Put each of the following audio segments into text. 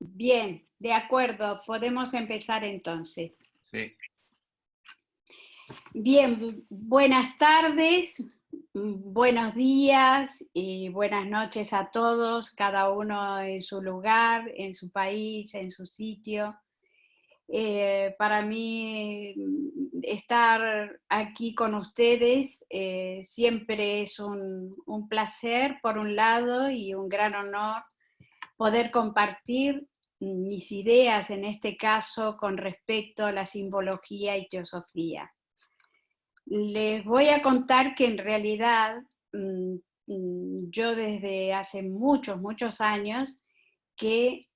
Bien, de acuerdo, podemos empezar entonces. Sí, Bien, buenas tardes, buenos días y buenas noches a todos, cada uno en su lugar, en su país, en su sitio. Para mí estar aquí con ustedes siempre es un placer, por un lado, y un gran honor poder compartir mis ideas, en este caso, con respecto a la simbología y teosofía. Les voy a contar que en realidad yo desde hace muchos años que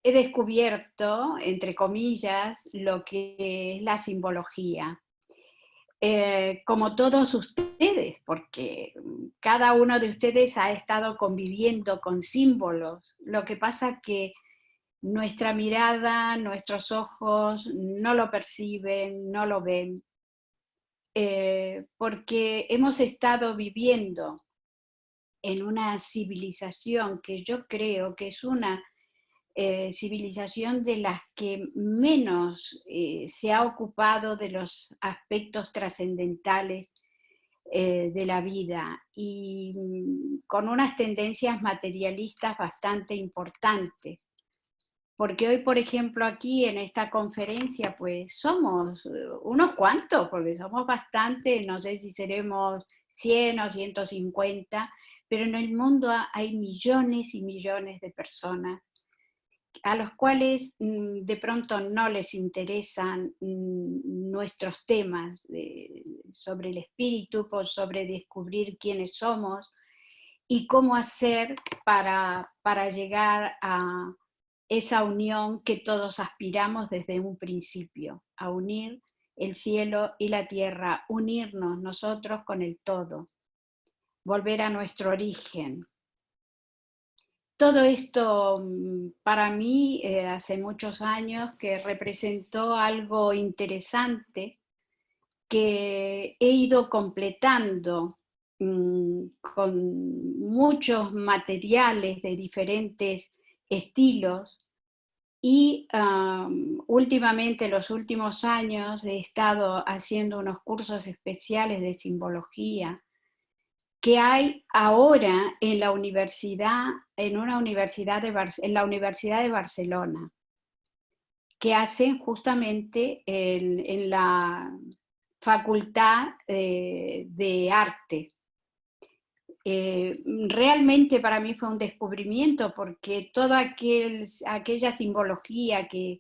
he descubierto, entre comillas, lo que es la simbología. Como todos ustedes, porque cada uno de ustedes ha estado conviviendo con símbolos. Lo que pasa que nuestra mirada, nuestros ojos no lo perciben, no lo ven, porque hemos estado viviendo en una civilización que yo creo que es una civilización de las que menos se ha ocupado de los aspectos trascendentales de la vida y con unas tendencias materialistas bastante importantes. Porque hoy, por ejemplo, aquí en esta conferencia, pues somos unos cuantos, porque somos bastantes, no sé si seremos 100 o 150, pero en el mundo hay millones y millones de personas a los cuales de pronto no les interesan nuestros temas sobre el espíritu, sobre descubrir quiénes somos y cómo hacer para llegar a esa unión que todos aspiramos desde un principio, a unir el cielo y la tierra, unirnos nosotros con el todo, volver a nuestro origen. Todo esto para mí hace muchos años que representó algo interesante que he ido completando con muchos materiales de diferentes estilos y últimamente, los últimos años, he estado haciendo unos cursos especiales de simbología que hay ahora en la universidad, en la Universidad de Barcelona, que hacen justamente en la Facultad de Arte. Realmente para mí fue un descubrimiento porque toda aquella simbología que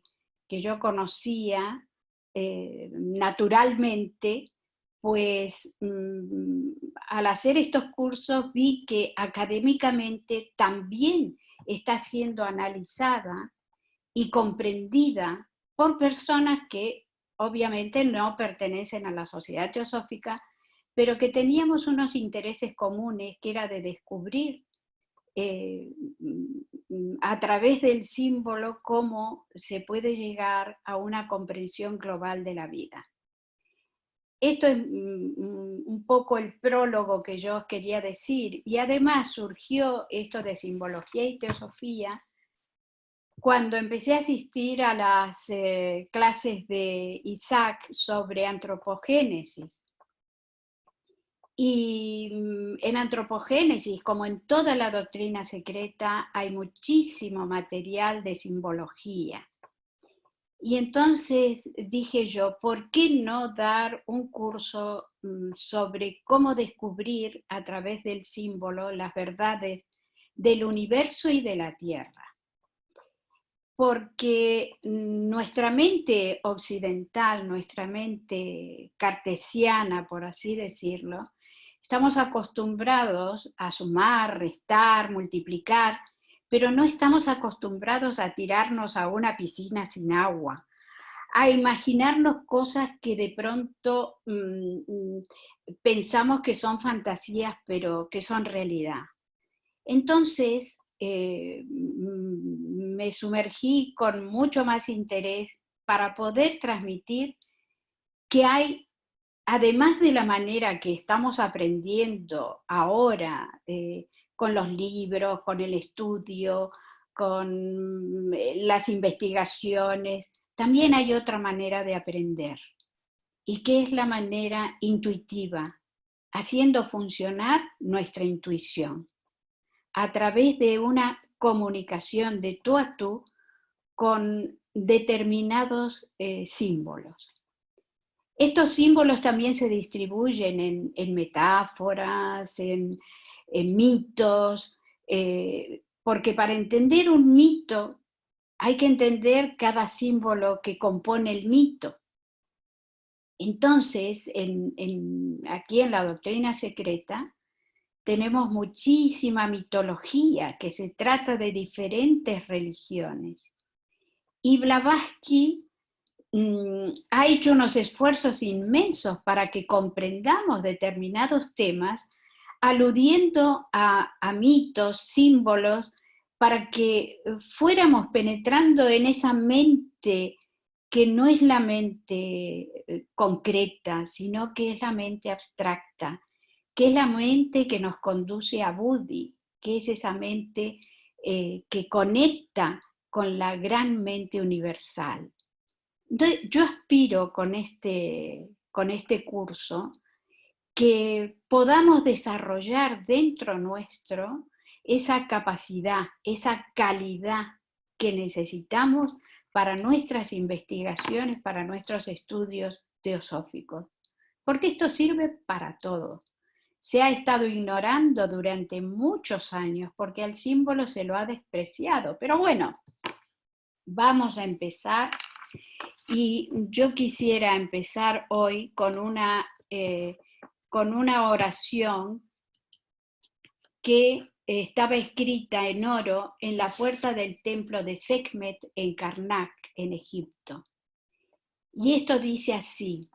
yo conocía naturalmente, pues al hacer estos cursos vi que académicamente también está siendo analizada y comprendida por personas que obviamente no pertenecen a la sociedad teosófica, pero que teníamos unos intereses comunes, que era de descubrir eh, a través del símbolo cómo se puede llegar a una comprensión global de la vida. Esto es un poco el prólogo que yo quería decir, y además surgió esto de simbología y teosofía cuando empecé a asistir a las clases de Isaac sobre antropogénesis. Y en antropogénesis, como en toda la doctrina secreta, hay muchísimo material de simbología. Y entonces dije yo, ¿por qué no dar un curso sobre cómo descubrir a través del símbolo las verdades del universo y de la Tierra? Porque nuestra mente occidental, nuestra mente cartesiana, por así decirlo, estamos acostumbrados a sumar, restar, multiplicar, pero no estamos acostumbrados a tirarnos a una piscina sin agua, a imaginarnos cosas que de pronto pensamos que son fantasías, pero que son realidad. Entonces, me sumergí con mucho más interés para poder transmitir que hay, además de la manera que estamos aprendiendo ahora, con los libros, con el estudio, con las investigaciones, también hay otra manera de aprender, y que es la manera intuitiva, haciendo funcionar nuestra intuición a través de una comunicación de tú a tú con determinados símbolos. Estos símbolos también se distribuyen en metáforas, en mitos, porque para entender un mito hay que entender cada símbolo que compone el mito. Entonces, aquí en la doctrina secreta, tenemos muchísima mitología que se trata de diferentes religiones. Y Blavatsky ha hecho unos esfuerzos inmensos para que comprendamos determinados temas, aludiendo a mitos, símbolos, para que fuéramos penetrando en esa mente que no es la mente concreta, sino que es la mente abstracta, que es la mente que nos conduce a Buddhi, que es esa mente que conecta con la gran mente universal. Entonces, yo aspiro con este curso que podamos desarrollar dentro nuestro esa capacidad, esa calidad que necesitamos para nuestras investigaciones, para nuestros estudios teosóficos. Porque esto sirve para todo. Se ha estado ignorando durante muchos años porque al símbolo se lo ha despreciado. Pero bueno, vamos a empezar. Y yo quisiera empezar hoy con una oración que estaba escrita en oro en la puerta del templo de Sekhmet en Karnak, en Egipto. Y esto dice así: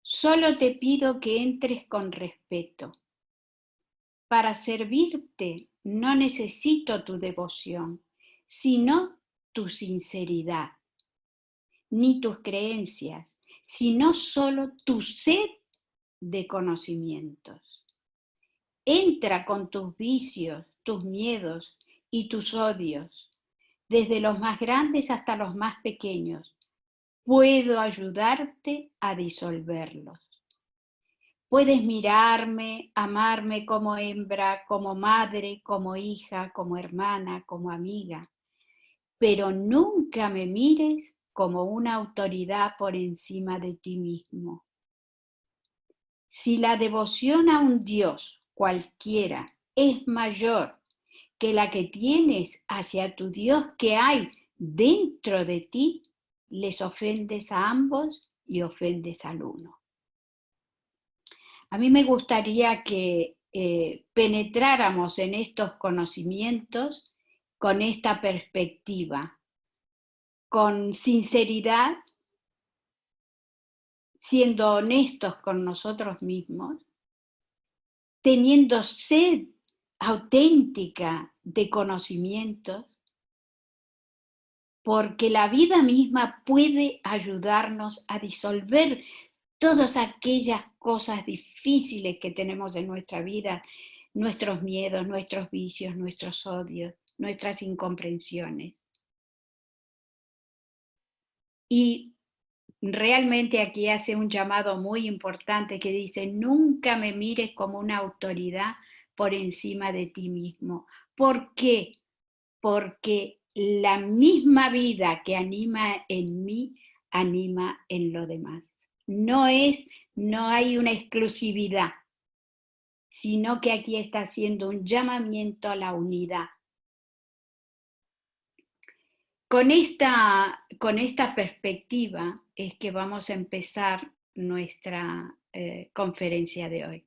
solo te pido que entres con respeto. Para servirte no necesito tu devoción, sino tu sinceridad, ni tus creencias, sino solo tu sed de conocimientos. Entra con tus vicios, tus miedos y tus odios, desde los más grandes hasta los más pequeños. Puedo ayudarte a disolverlos. Puedes mirarme, amarme como hembra, como madre, como hija, como hermana, como amiga, pero nunca me mires como una autoridad por encima de ti mismo. Si la devoción a un Dios cualquiera es mayor que la que tienes hacia tu Dios que hay dentro de ti, les ofendes a ambos y ofendes al uno. A mí me gustaría que penetráramos en estos conocimientos con esta perspectiva, con sinceridad, siendo honestos con nosotros mismos, teniendo sed auténtica de conocimientos, porque la vida misma puede ayudarnos a disolver todas aquellas cosas difíciles que tenemos en nuestra vida, nuestros miedos, nuestros vicios, nuestros odios, nuestras incomprensiones. Y realmente aquí hace un llamado muy importante que dice: nunca me mires como una autoridad por encima de ti mismo. ¿Por qué? Porque la misma vida que anima en mí, anima en lo demás. No hay una exclusividad, sino que aquí está haciendo un llamamiento a la unidad. Con esta perspectiva es que vamos a empezar nuestra conferencia de hoy.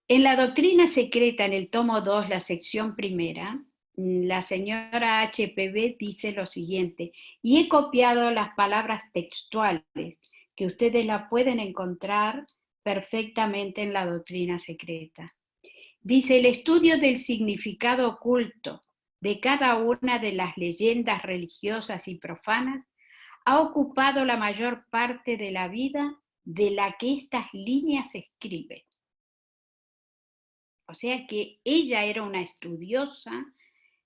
En la doctrina secreta, en el tomo 2, la sección primera, la señora HPV dice lo siguiente, y he copiado las palabras textuales, que ustedes las pueden encontrar perfectamente en la doctrina secreta. Dice: el estudio del significado oculto de cada una de las leyendas religiosas y profanas ha ocupado la mayor parte de la vida de la que estas líneas escriben. O sea que ella era una estudiosa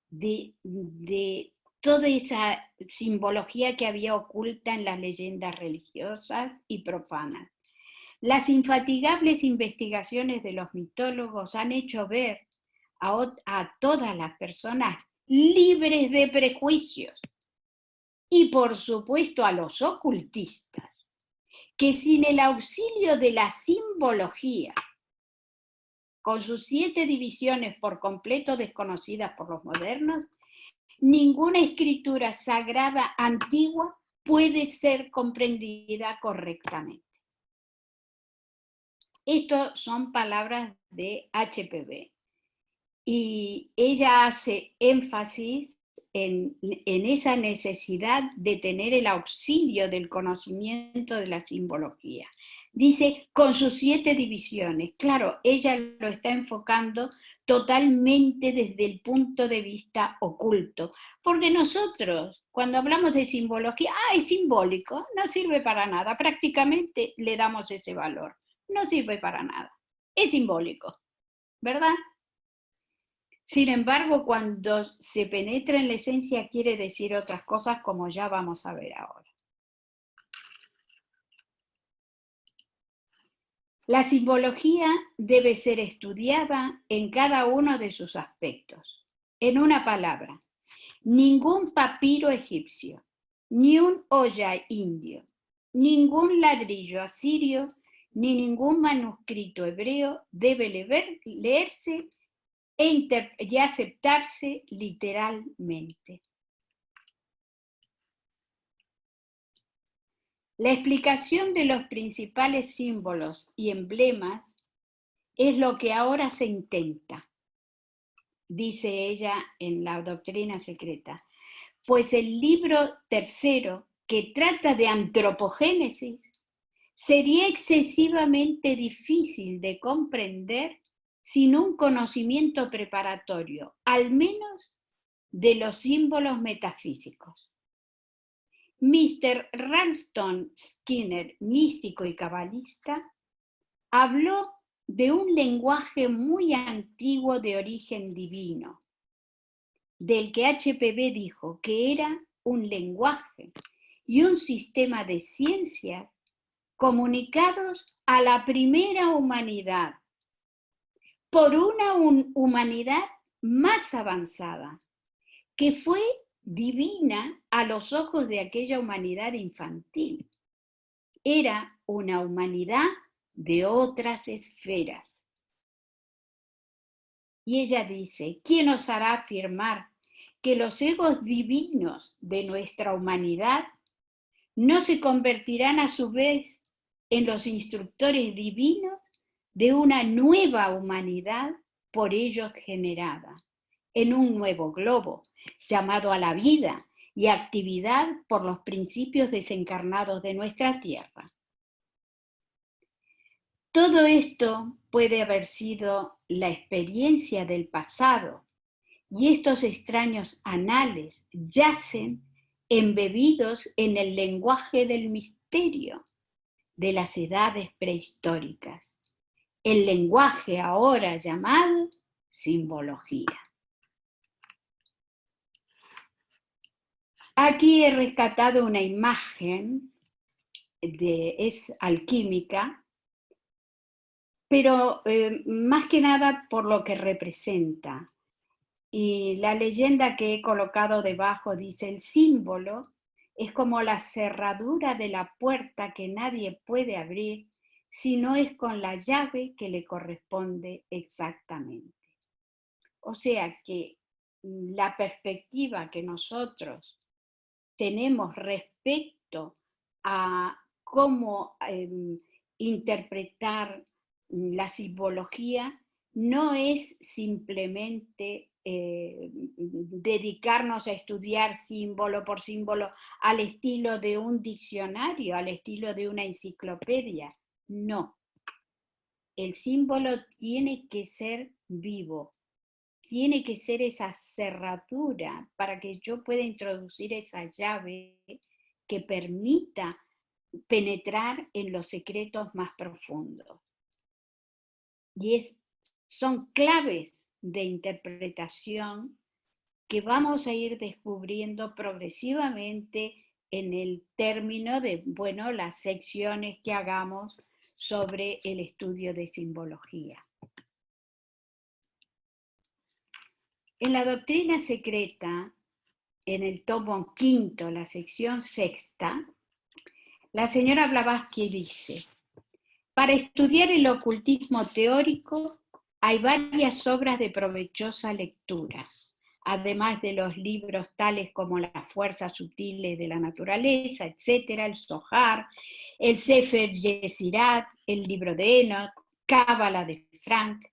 de toda esa simbología que había oculta en las leyendas religiosas y profanas. Las infatigables investigaciones de los mitólogos han hecho ver a todas las personas libres de prejuicios y por supuesto a los ocultistas, que sin el auxilio de la simbología, con sus 7 divisiones por completo desconocidas por los modernos, ninguna escritura sagrada antigua puede ser comprendida correctamente. Estas son palabras de HPB y ella hace énfasis en esa necesidad de tener el auxilio del conocimiento de la simbología. Dice, con sus 7 divisiones. Claro, ella lo está enfocando totalmente desde el punto de vista oculto, porque nosotros, cuando hablamos de simbología, es simbólico, no sirve para nada, prácticamente le damos ese valor, no sirve para nada, es simbólico, ¿verdad? Sin embargo, cuando se penetra en la esencia quiere decir otras cosas, como ya vamos a ver ahora. La simbología debe ser estudiada en cada uno de sus aspectos. En una palabra, ningún papiro egipcio, ni un olla indio, ningún ladrillo asirio, ni ningún manuscrito hebreo debe leerse y aceptarse literalmente. La explicación de los principales símbolos y emblemas es lo que ahora se intenta, dice ella en la doctrina secreta, pues el libro tercero, que trata de antropogénesis, sería excesivamente difícil de comprender sin un conocimiento preparatorio, al menos de los símbolos metafísicos. Mr. Ralston Skinner, místico y cabalista, habló de un lenguaje muy antiguo de origen divino, del que HPB dijo que era un lenguaje y un sistema de ciencias comunicados a la primera humanidad por una humanidad más avanzada, que fue divina a los ojos de aquella humanidad infantil. Era una humanidad de otras esferas. Y ella dice, ¿quién osará afirmar que los egos divinos de nuestra humanidad no se convertirán a su vez en los instructores divinos de una nueva humanidad por ellos generada, en un nuevo globo, llamado a la vida y actividad por los principios desencarnados de nuestra tierra? Todo esto puede haber sido la experiencia del pasado, y estos extraños anales yacen embebidos en el lenguaje del misterio de las edades prehistóricas, el lenguaje ahora llamado simbología. Aquí he rescatado una imagen, es alquímica, pero más que nada por lo que representa. Y la leyenda que he colocado debajo dice, el símbolo es como la cerradura de la puerta que nadie puede abrir si no es con la llave que le corresponde exactamente. O sea que la perspectiva que nosotros tenemos respecto a cómo interpretar la simbología no es simplemente dedicarnos a estudiar símbolo por símbolo al estilo de un diccionario, al estilo de una enciclopedia. No. El símbolo tiene que ser vivo, tiene que ser esa cerradura para que yo pueda introducir esa llave que permita penetrar en los secretos más profundos. Y es son claves de interpretación que vamos a ir descubriendo progresivamente en el término de, bueno, las secciones que hagamos sobre el estudio de simbología. En la doctrina secreta, en el tomo quinto, la sección sexta, la señora Blavatsky dice: para estudiar el ocultismo teórico hay varias obras de provechosa lectura, además de los libros tales como Las fuerzas sutiles de la naturaleza, etc., el Zohar, el Sefer Yesirat, el libro de Enoch, Cábala de Frank.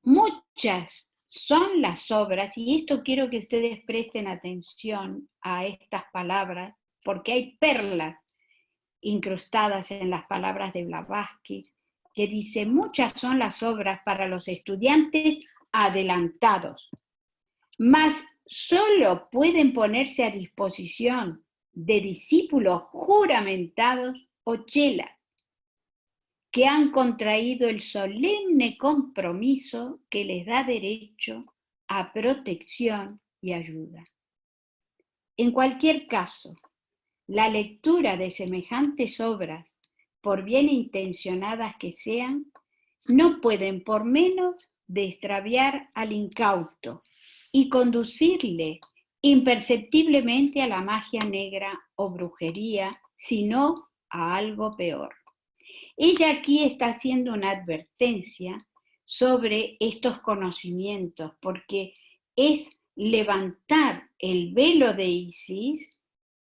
Muchas son las obras, y esto quiero que ustedes presten atención a estas palabras, porque hay perlas incrustadas en las palabras de Blavatsky, que dice: muchas son las obras para los estudiantes adelantados, mas solo pueden ponerse a disposición de discípulos juramentados o chelas, que han contraído el solemne compromiso que les da derecho a protección y ayuda. En cualquier caso, la lectura de semejantes obras, por bien intencionadas que sean, no pueden por menos de extraviar al incauto y conducirle imperceptiblemente a la magia negra o brujería, sino a algo peor. Ella aquí está haciendo una advertencia sobre estos conocimientos, porque es levantar el velo de Isis,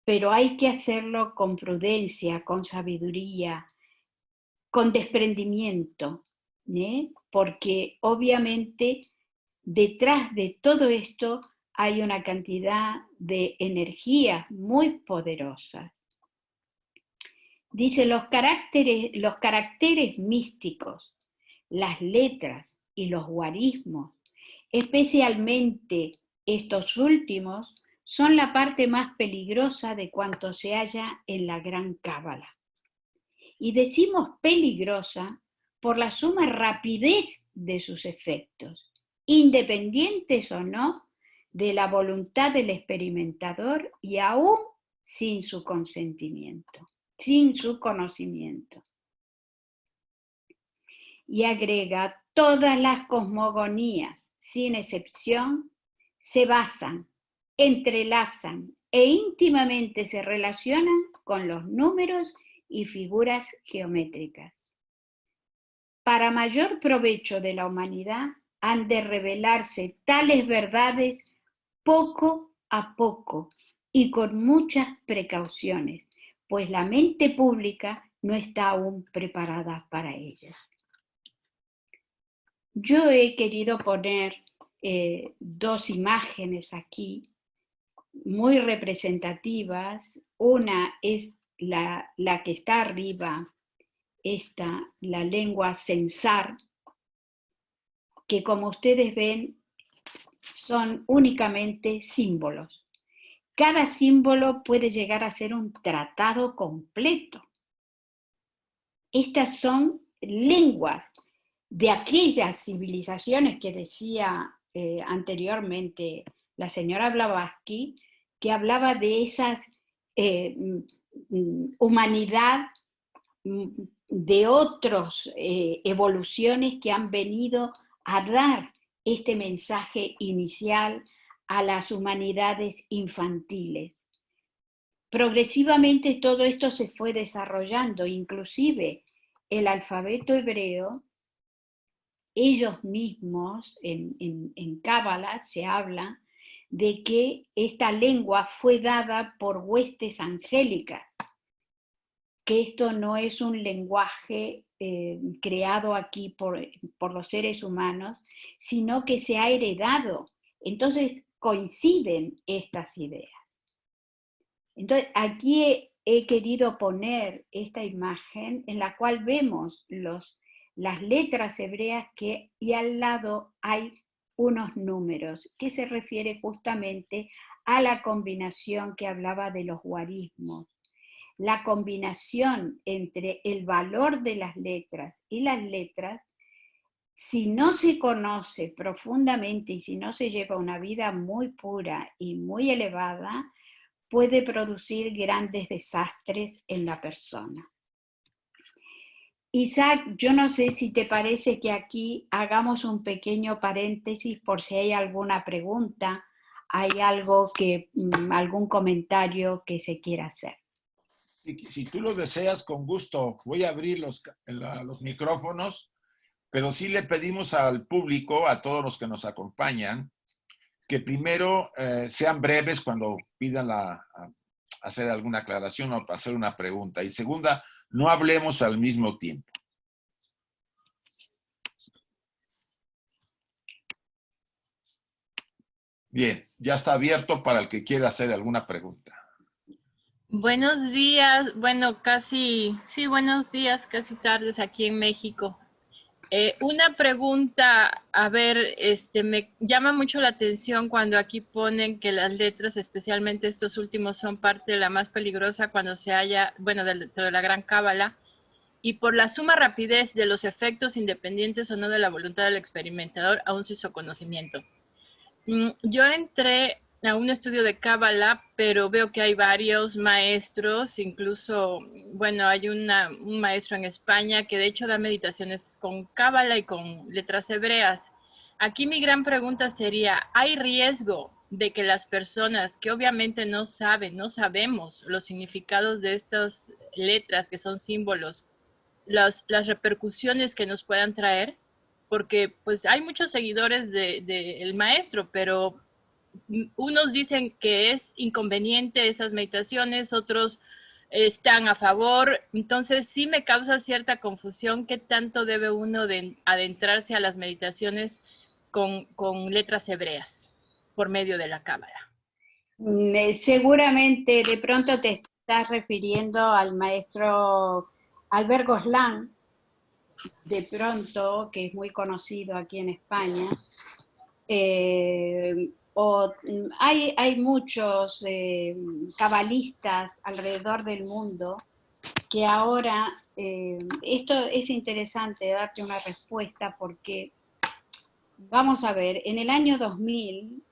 pero hay que hacerlo con prudencia, con sabiduría, con desprendimiento, porque obviamente detrás de todo esto hay una cantidad de energías muy poderosas. Dice: los caracteres místicos, las letras y los guarismos, especialmente estos últimos, son la parte más peligrosa de cuanto se halla en la gran cábala. Y decimos peligrosa por la suma rapidez de sus efectos, independientes o no de la voluntad del experimentador y aún sin su consentimiento, sin su conocimiento. Y agrega: todas las cosmogonías, sin excepción, se basan, entrelazan e íntimamente se relacionan con los números y figuras geométricas. Para mayor provecho de la humanidad, han de revelarse tales verdades poco a poco y con muchas precauciones, pues la mente pública no está aún preparada para ellas. Yo he querido poner dos imágenes aquí muy representativas. Una es la que está arriba, la lengua censar, que como ustedes ven son únicamente símbolos. Cada símbolo puede llegar a ser un tratado completo. Estas son lenguas de aquellas civilizaciones que decía anteriormente la señora Blavatsky, que hablaba de esa humanidad de otras evoluciones que han venido a dar este mensaje inicial a las humanidades infantiles. Progresivamente todo esto se fue desarrollando, inclusive el alfabeto hebreo. Ellos mismos, en Cábala se habla de que esta lengua fue dada por huestes angélicas, que esto no es un lenguaje creado aquí por los seres humanos, sino que se ha heredado. Entonces coinciden estas ideas. Entonces aquí he querido poner esta imagen en la cual vemos las letras hebreas y al lado hay unos números, que se refiere justamente a la combinación que hablaba de los guarismos. La combinación entre el valor de las letras y las letras si no se conoce profundamente y si no se lleva una vida muy pura y muy elevada, puede producir grandes desastres en la persona. Isaac, yo no sé si te parece que aquí hagamos un pequeño paréntesis por si hay alguna pregunta, hay algo que, algún comentario que se quiera hacer. Si tú lo deseas, con gusto, voy a abrir los micrófonos, pero sí le pedimos al público, a todos los que nos acompañan, que primero sean breves cuando pidan hacer alguna aclaración o hacer una pregunta. Y segunda, no hablemos al mismo tiempo. Bien, ya está abierto para el que quiera hacer alguna pregunta. Buenos días, bueno, sí, buenos días, casi tardes aquí en México. Una pregunta, a ver, me llama mucho la atención cuando aquí ponen que las letras, especialmente estos últimos, son parte de la más peligrosa cuando se halla, bueno, dentro de la gran cábala, y por la suma rapidez de los efectos independientes o no de la voluntad del experimentador, aún sin su conocimiento. Yo entré a un estudio de Cábala, pero veo que hay varios maestros, incluso, bueno, hay un maestro en España que de hecho da meditaciones con Cábala y con letras hebreas. Aquí mi gran pregunta sería, ¿hay riesgo de que las personas que obviamente no sabemos los significados de estas letras que son símbolos, las repercusiones que nos puedan traer? Porque pues hay muchos seguidores del maestro, pero unos dicen que es inconveniente esas meditaciones, otros están a favor, entonces sí me causa cierta confusión qué tanto debe uno de adentrarse a las meditaciones con letras hebreas por medio de la cámara. Seguramente de pronto te estás refiriendo al maestro Albert Goslan, de pronto, que es muy conocido aquí en España. Hay muchos cabalistas alrededor del mundo que ahora, esto es interesante darte una respuesta porque, vamos a ver, en el año 2000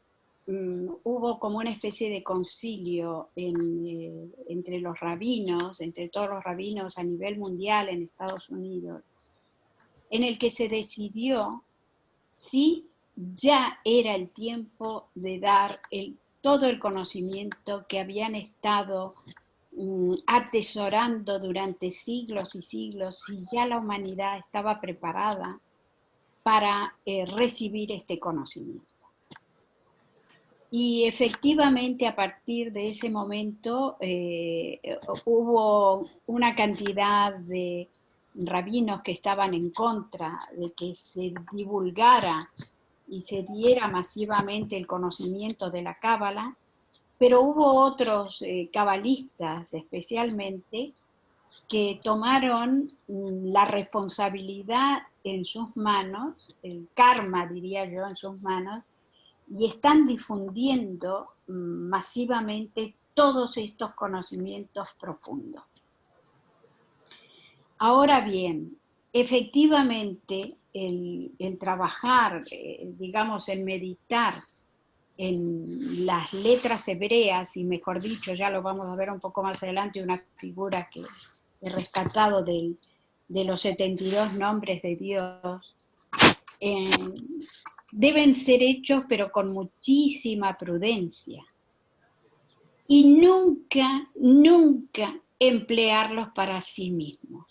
hubo como una especie de concilio entre los rabinos, entre todos los rabinos a nivel mundial en Estados Unidos, en el que se decidió si ya era el tiempo de dar todo el conocimiento que habían estado atesorando durante siglos y siglos, si ya la humanidad estaba preparada para recibir este conocimiento. Y efectivamente a partir de ese momento hubo una cantidad de rabinos que estaban en contra de que se divulgara y se diera masivamente el conocimiento de la Cábala, pero hubo otros cabalistas especialmente que tomaron la responsabilidad en sus manos, el karma diría yo en sus manos, y están difundiendo masivamente todos estos conocimientos profundos. Ahora bien, efectivamente, el trabajar, digamos, el meditar en las letras hebreas, y mejor dicho, ya lo vamos a ver un poco más adelante, una figura que he rescatado de los 72 nombres de Dios, deben ser hechos pero con muchísima prudencia. Y nunca, nunca emplearlos para sí mismos.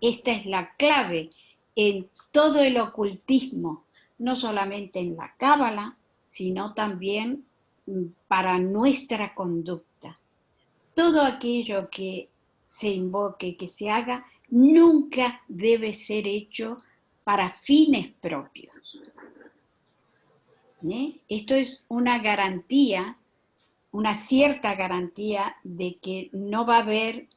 Esta es la clave en todo el ocultismo, no solamente en la Cábala, sino también para nuestra conducta. Todo aquello que se invoque, que se haga, nunca debe ser hecho para fines propios. Esto es una garantía, una cierta garantía de que no va a haber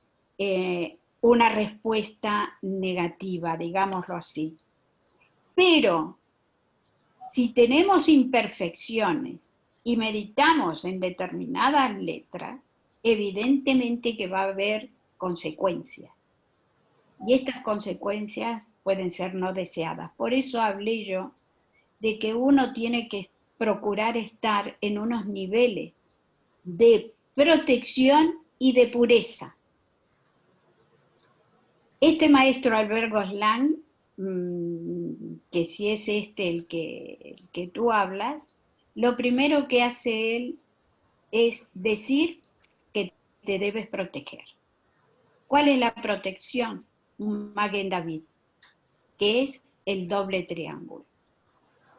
una respuesta negativa, digámoslo así. Pero si tenemos imperfecciones y meditamos en determinadas letras, evidentemente que va a haber consecuencias. Y estas consecuencias pueden ser no deseadas. Por eso hablé yo de que uno tiene que procurar estar en unos niveles de protección y de pureza. Este maestro Albert Gosselin, que si es este el que tú hablas, lo primero que hace él es decir que te debes proteger. ¿Cuál es la protección? Maguen David, que es el doble triángulo.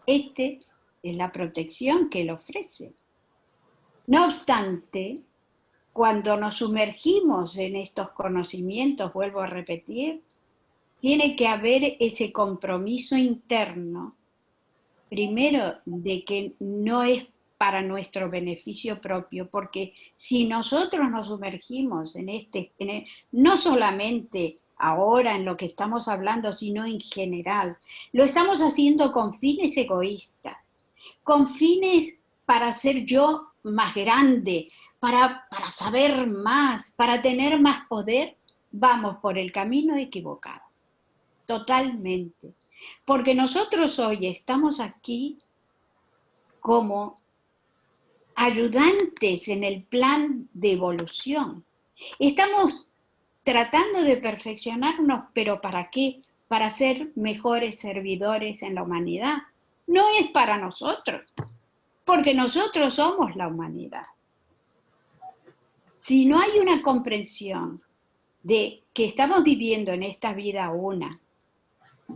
Este es la protección que él ofrece. No obstante, cuando nos sumergimos en estos conocimientos, vuelvo a repetir, tiene que haber ese compromiso interno, primero, de que no es para nuestro beneficio propio, porque si nosotros nos sumergimos no solamente ahora en lo que estamos hablando, sino en general, lo estamos haciendo con fines egoístas, con fines para ser yo más grande, para saber más, para tener más poder, vamos por el camino equivocado, totalmente. Porque nosotros hoy estamos aquí como ayudantes en el plan de evolución. Estamos tratando de perfeccionarnos, pero ¿para qué? Para ser mejores servidores en la humanidad. No es para nosotros, porque nosotros somos la humanidad. Si no hay una comprensión de que estamos viviendo en esta vida una,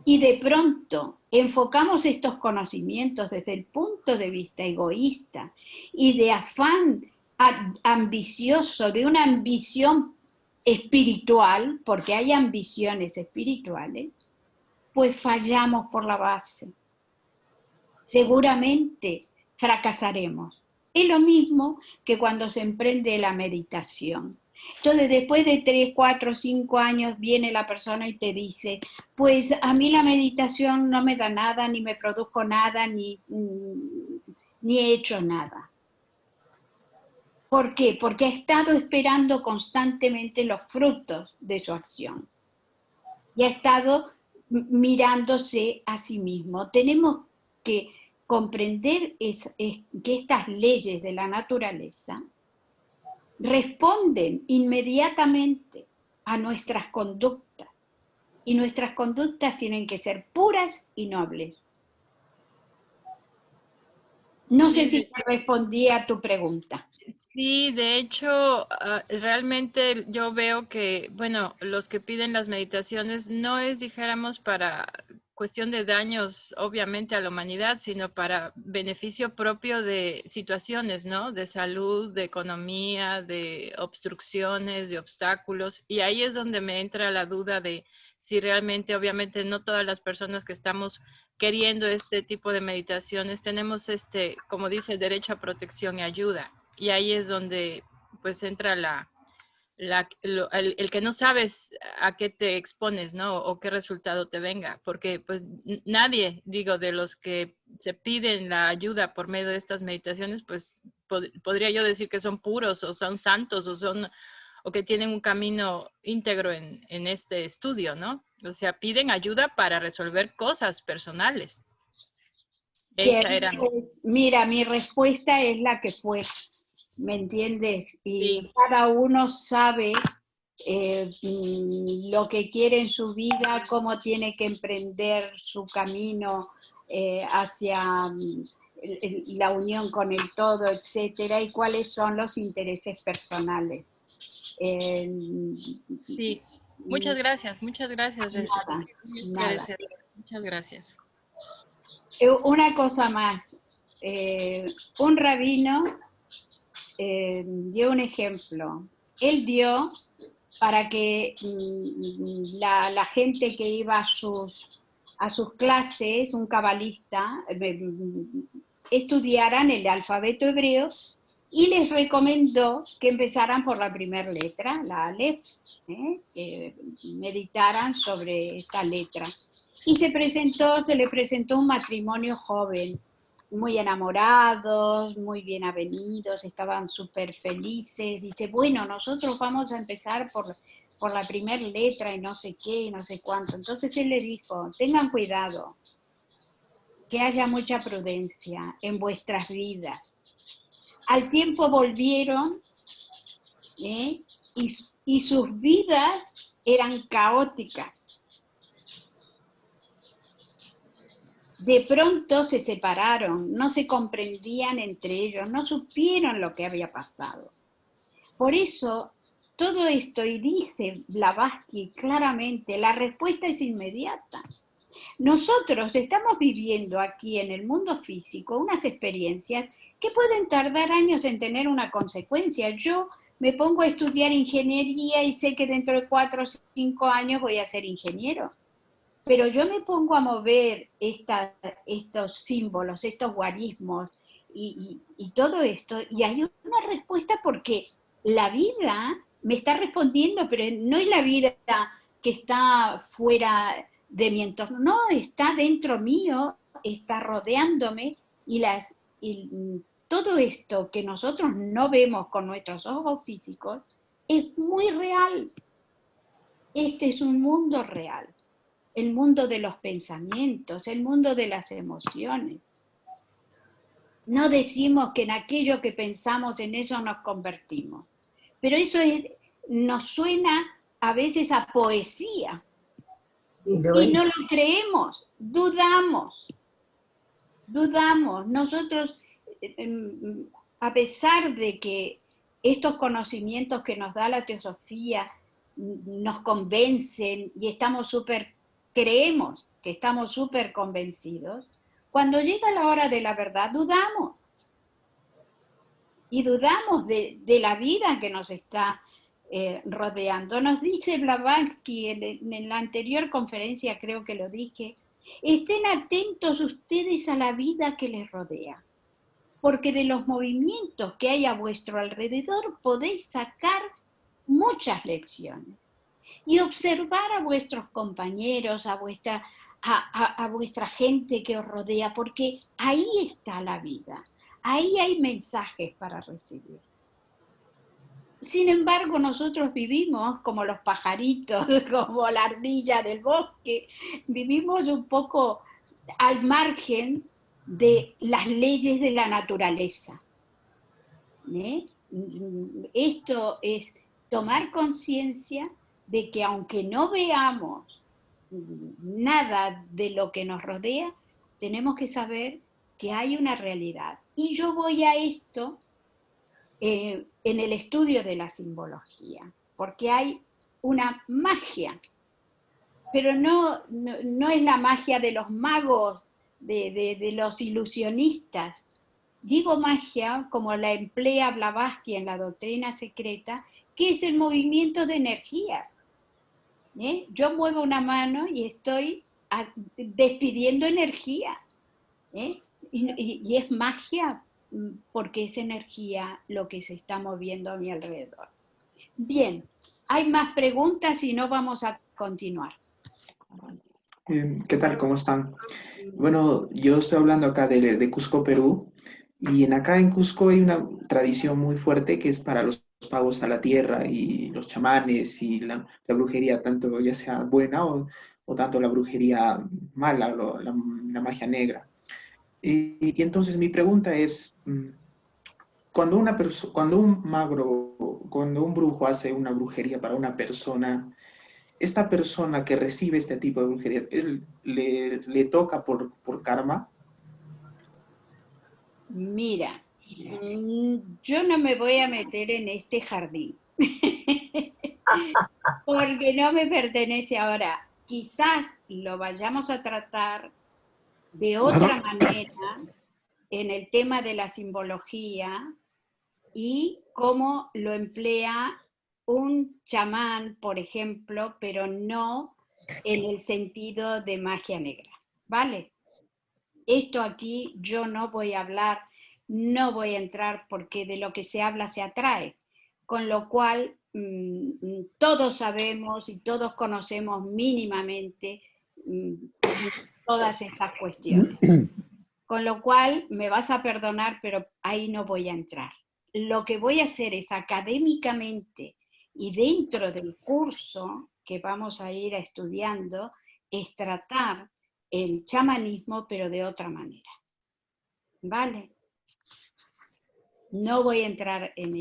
y de pronto enfocamos estos conocimientos desde el punto de vista egoísta y de afán ambicioso, de una ambición espiritual, porque hay ambiciones espirituales, pues fallamos por la base. Seguramente fracasaremos. Es lo mismo que cuando se emprende la meditación. Entonces, después de 3, 4, 5 años viene la persona y te dice, pues a mí la meditación no me da nada, ni me produjo nada, ni he hecho nada. ¿Por qué? Porque ha estado esperando constantemente los frutos de su acción. Y ha estado mirándose a sí mismo. Tenemos que comprender que estas leyes de la naturaleza responden inmediatamente a nuestras conductas. Y nuestras conductas tienen que ser puras y nobles. No sé si te respondí a tu pregunta. Sí, de hecho, realmente yo veo que, bueno, los que piden las meditaciones no es, dijéramos, para cuestión de daños, obviamente, a la humanidad, sino para beneficio propio de situaciones, ¿no? De salud, de economía, de obstrucciones, de obstáculos. Y ahí es donde me entra la duda de si realmente, obviamente, no todas las personas que estamos queriendo este tipo de meditaciones tenemos como dice, el derecho a protección y ayuda. Y ahí es donde pues entra el que no sabes a qué te expones, ¿no? O qué resultado te venga, porque pues nadie, digo, de los que se piden la ayuda por medio de estas meditaciones, pues podría yo decir que son puros o son santos o que tienen un camino íntegro en este estudio, ¿no? O sea, piden ayuda para resolver cosas personales. Esa era Mira, mi respuesta es la que fue, ¿me entiendes? Y sí. cada uno sabe lo que quiere en su vida, cómo tiene que emprender su camino hacia la unión con el todo, etcétera, y cuáles son los intereses personales. Sí, muchas gracias, muchas gracias. Nada. Muchas gracias. Una cosa más, un rabino dio un ejemplo. Él dio para que la gente que iba a sus clases, un cabalista, estudiaran el alfabeto hebreo y les recomendó que empezaran por la primera letra, la Aleph, que meditaran sobre esta letra. Y se le presentó un matrimonio joven, muy enamorados, muy bien avenidos, estaban súper felices. Dice, bueno, nosotros vamos a empezar por la primera letra y no sé qué y no sé cuánto. Entonces él le dijo, tengan cuidado, que haya mucha prudencia en vuestras vidas. Al tiempo volvieron, ¿eh? y sus vidas eran caóticas. De pronto se separaron, no se comprendían entre ellos, no supieron lo que había pasado. Por eso, todo esto, y dice Blavatsky claramente, la respuesta es inmediata. Nosotros estamos viviendo aquí en el mundo físico unas experiencias que pueden tardar años en tener una consecuencia. Yo me pongo a estudiar ingeniería y sé que dentro de 4 o 5 años voy a ser ingeniero. Pero yo me pongo a mover estos símbolos, estos guarismos y todo esto, y hay una respuesta porque la vida me está respondiendo, pero no es la vida que está fuera de mi entorno, no, está dentro mío, está rodeándome, y todo esto que nosotros no vemos con nuestros ojos físicos es muy real. Este es un mundo real, el mundo de los pensamientos, el mundo de las emociones. No decimos que en aquello que pensamos en eso nos convertimos, pero eso nos suena a veces a poesía. Y no lo creemos, dudamos. Nosotros, a pesar de que estos conocimientos que nos da la teosofía nos convencen y creemos que estamos súper convencidos, cuando llega la hora de la verdad dudamos. Y dudamos de la vida que nos está rodeando. Nos dice Blavatsky en la anterior conferencia, creo que lo dije, estén atentos ustedes a la vida que les rodea, porque de los movimientos que hay a vuestro alrededor podéis sacar muchas lecciones y observar a vuestros compañeros, a vuestra gente que os rodea, porque ahí está la vida, ahí hay mensajes para recibir. Sin embargo, nosotros vivimos como los pajaritos, como la ardilla del bosque, vivimos un poco al margen de las leyes de la naturaleza. Esto es tomar conciencia de que aunque no veamos nada de lo que nos rodea, tenemos que saber que hay una realidad. Y yo voy a esto en el estudio de la simbología, porque hay una magia, pero no es la magia de los magos, de los ilusionistas. Digo magia, como la emplea Blavatsky en la doctrina secreta, que es el movimiento de energías. Yo muevo una mano y estoy despidiendo energía. Y es magia porque es energía lo que se está moviendo a mi alrededor. Bien, hay más preguntas y no vamos a continuar. ¿Qué tal? ¿Cómo están? Bueno, yo estoy hablando acá de Cusco, Perú, y acá en Cusco hay una tradición muy fuerte que es para los pagos a la tierra y los chamanes y la brujería, tanto ya sea buena o tanto la brujería mala, la magia negra. Y entonces mi pregunta es, cuando un brujo hace una brujería para una persona, esta persona que recibe este tipo de brujería, ¿le toca por karma? Mira, yo no me voy a meter en este jardín, porque no me pertenece ahora. Quizás lo vayamos a tratar de otra manera en el tema de la simbología y cómo lo emplea un chamán, por ejemplo, pero no en el sentido de magia negra, ¿vale? Esto aquí yo no voy a hablar, no voy a entrar porque de lo que se habla se atrae, con lo cual todos sabemos y todos conocemos mínimamente todas estas cuestiones. Con lo cual, me vas a perdonar, pero ahí no voy a entrar. Lo que voy a hacer es académicamente Y dentro del curso que vamos a ir estudiando es tratar el chamanismo, pero de otra manera. ¿Vale? No voy a entrar en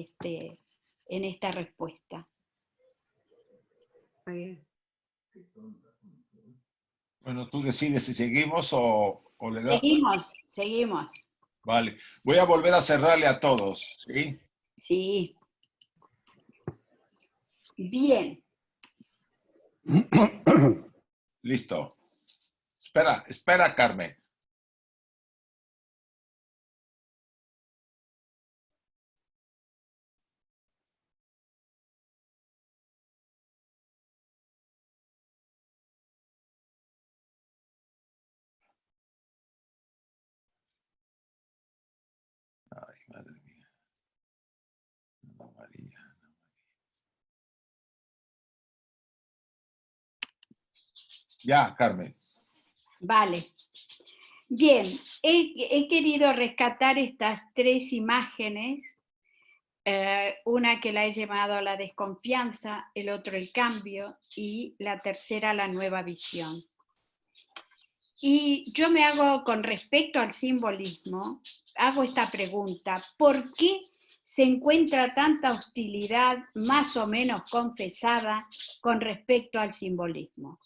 esta respuesta. Muy bien. Bueno, tú decides si seguimos o le das. Seguimos. Vale. Voy a volver a cerrarle a todos, ¿sí? Sí. Bien. Listo. Espera, Carmen. Ay, madre mía. Ana María. Ya, Carmen. Vale. Bien, he querido rescatar estas tres imágenes, una que la he llamado la desconfianza, el otro el cambio y la tercera la nueva visión. Y yo me hago, con respecto al simbolismo, hago esta pregunta: ¿por qué se encuentra tanta hostilidad más o menos confesada con respecto al simbolismo?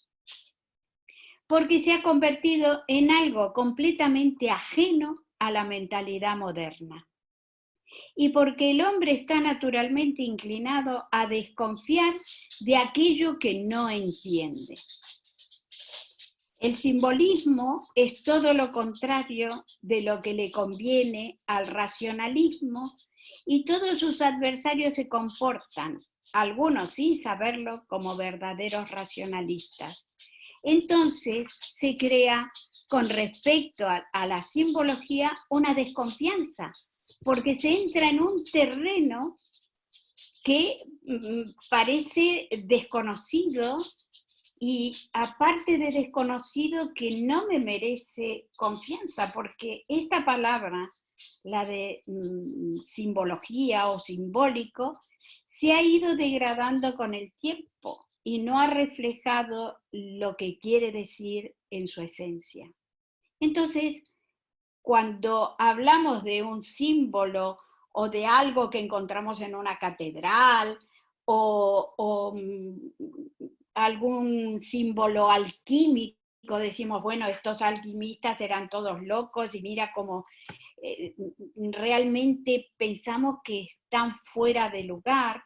Porque se ha convertido en algo completamente ajeno a la mentalidad moderna. Y porque el hombre está naturalmente inclinado a desconfiar de aquello que no entiende. El simbolismo es todo lo contrario de lo que le conviene al racionalismo, y todos sus adversarios se comportan, algunos sin saberlo, como verdaderos racionalistas. Entonces se crea, con respecto a la simbología, una desconfianza, porque se entra en un terreno que parece desconocido, y aparte de desconocido, que no me merece confianza, porque esta palabra, la de simbología o simbólico, se ha ido degradando con el tiempo y no ha reflejado lo que quiere decir en su esencia. Entonces, cuando hablamos de un símbolo o de algo que encontramos en una catedral o algún símbolo alquímico, decimos, bueno, estos alquimistas eran todos locos y mira cómo realmente pensamos que están fuera de lugar.